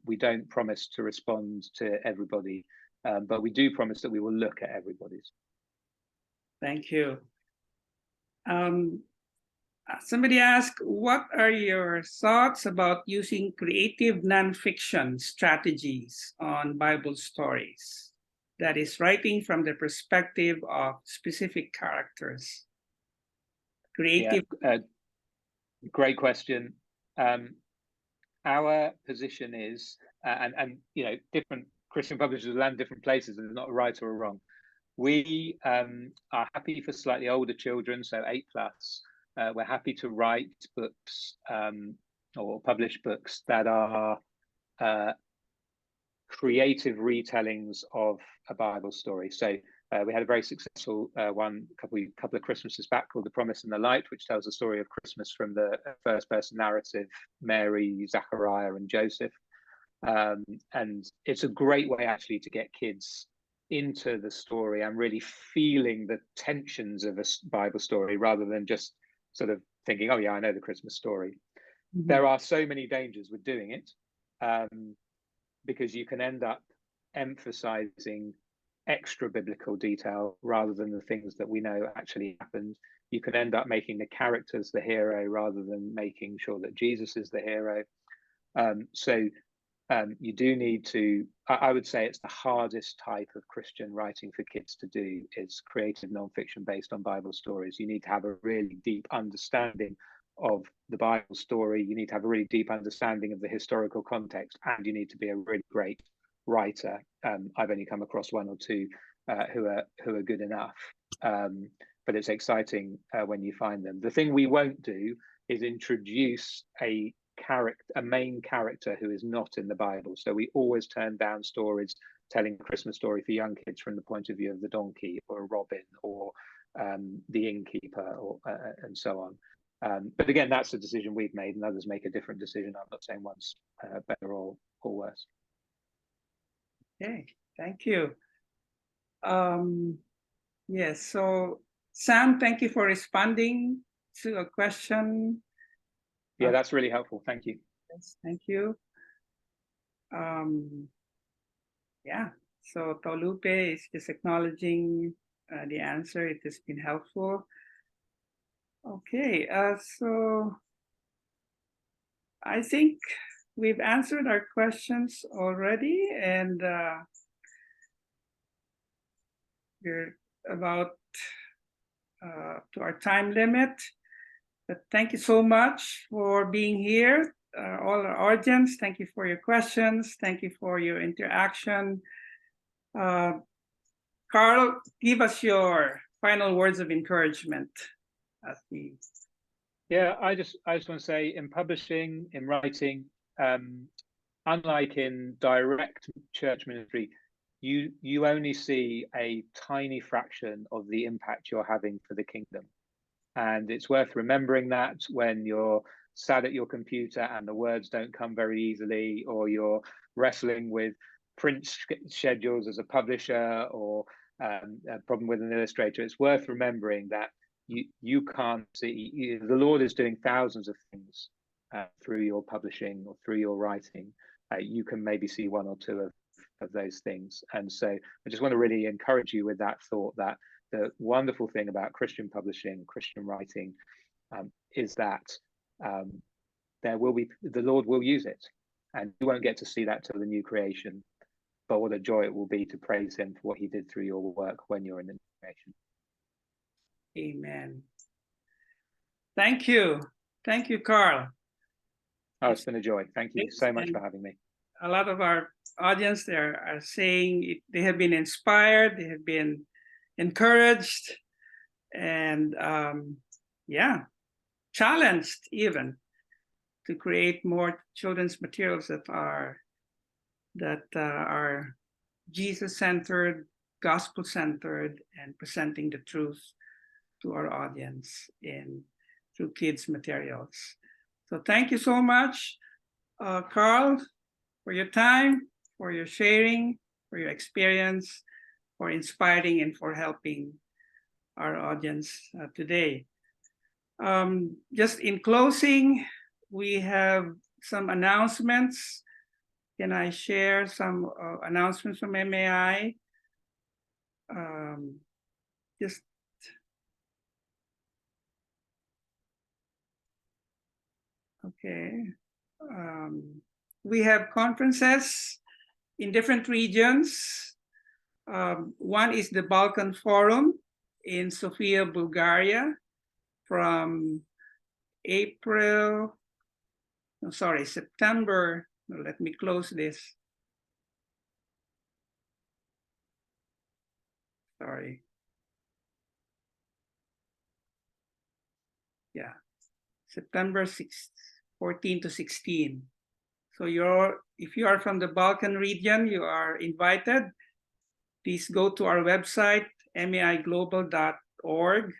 we don't promise to respond to everybody, but we do promise that we will look at everybody's. Thank you. Somebody asked, what are your thoughts about using creative nonfiction strategies on Bible stories? That is, writing from the perspective of specific characters. Creative. Yeah, great question. Our position is, and you know, different Christian publishers land different places, and there's not a right or a wrong. We are happy for slightly older children, so 8+. We're happy to write books or publish books that are creative retellings of a Bible story. So we had a very successful one a couple of Christmases back called The Promise and the Light, which tells the story of Christmas from the first person narrative, Mary, Zachariah, and Joseph. And it's a great way actually to get kids into the story and really feeling the tensions of a Bible story rather than just sort of thinking, oh yeah, I know the Christmas story. Mm-hmm. There are so many dangers with doing it because you can end up emphasizing extra biblical detail rather than the things that we know actually happened. You can end up making the characters the hero rather than making sure that Jesus is the hero. You do need to, I would say it's the hardest type of Christian writing for kids to do is creative nonfiction based on Bible stories. You need to have a really deep understanding of the Bible story. You need to have a really deep understanding of the historical context, and you need to be a really great writer. I've only come across one or two who are good enough, but it's exciting when you find them. The thing we won't do is introduce a main character who is not in the Bible. So we always turn down stories telling a Christmas story for young kids from the point of view of the donkey or Robin or the innkeeper or and so on. But again, that's a decision we've made, and others make a different decision. I'm not saying one's better or worse. Okay, thank you. Yes, so Sam, thank you for responding to a question. Yeah, that's really helpful. Thank you. Yes, thank you. Yeah, so Tolupe is just acknowledging the answer. It has been helpful. Okay, so I think we've answered our questions already, and we're about to our time limit. But thank you so much for being here, all our audience. Thank you for your questions. Thank you for your interaction. Carl, give us your final words of encouragement. Yeah, I just want to say, in publishing, in writing, unlike in direct church ministry, you only see a tiny fraction of the impact you're having for the kingdom. And it's worth remembering that when you're sat at your computer and the words don't come very easily, or you're wrestling with print schedules as a publisher, or a problem with an illustrator. It's worth remembering that you can't see, the Lord is doing thousands of things through your publishing or through your writing. You can maybe see one or two of those things. And so I just want to really encourage you with that thought, that the wonderful thing about Christian publishing, Christian writing, is that the Lord will use it, and you won't get to see that till the new creation. But what a joy it will be to praise Him for what He did through your work when you're in the new creation. Amen. Thank you, Carl. Oh, it's been a joy. Thank you so much for having me. A lot of our audience there are saying they have been inspired, they have been encouraged, and challenged even to create more children's materials that are Jesus-centered, gospel-centered, and presenting the truth to our audience through kids' materials. So thank you so much, Carl, for your time, for your sharing, for your experience, for inspiring and for helping our audience today. Just in closing, we have some announcements. Can I share some announcements from MAI? Okay. We have conferences in different regions. One is the Balkan Forum in Sofia, Bulgaria, from September. Let me close this. sorry. Yeah, September 6, 14 to 16. So if you are from the Balkan region, you are invited. Please go to our website, maiglobal.org,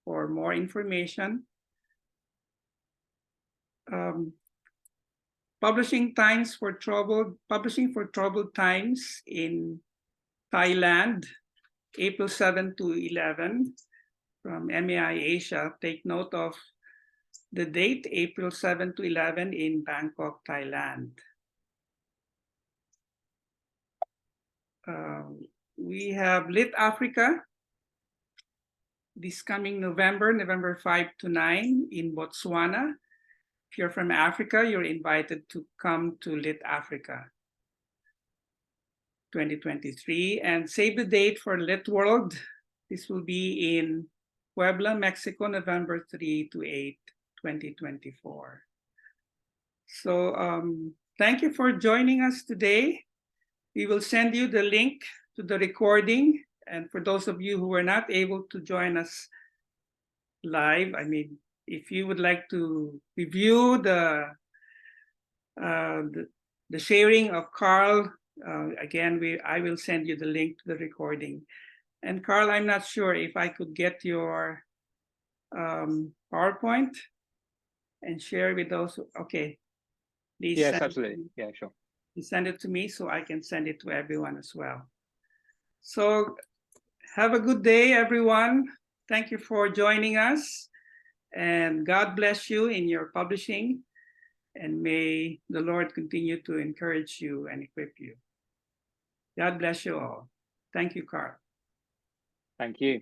for more information. Publishing for troubled times in Thailand, April 7 to 11, from MAI Asia. Take note of the date, April 7 to 11 in Bangkok, Thailand. We have Lit Africa this coming November 5 to 9 in Botswana. If you're from Africa, you're invited to come to Lit Africa 2023. And save the date for Lit World. This will be in Puebla, Mexico, November 3 to 8, 2024. So thank you for joining us today. We will send you the link to the recording. And for those of you who were not able to join us live, if you would like to review the sharing of Carl, again, I will send you the link to the recording. And Carl, I'm not sure if I could get your PowerPoint and share with those. Okay. Please. Yes, absolutely. Yeah, sure. Send it to me so I can send it to everyone as well. So have a good day, everyone. Thank you for joining us. And God bless you in your publishing. And may the Lord continue to encourage you and equip you. God bless you all. Thank you, Carl. Thank you.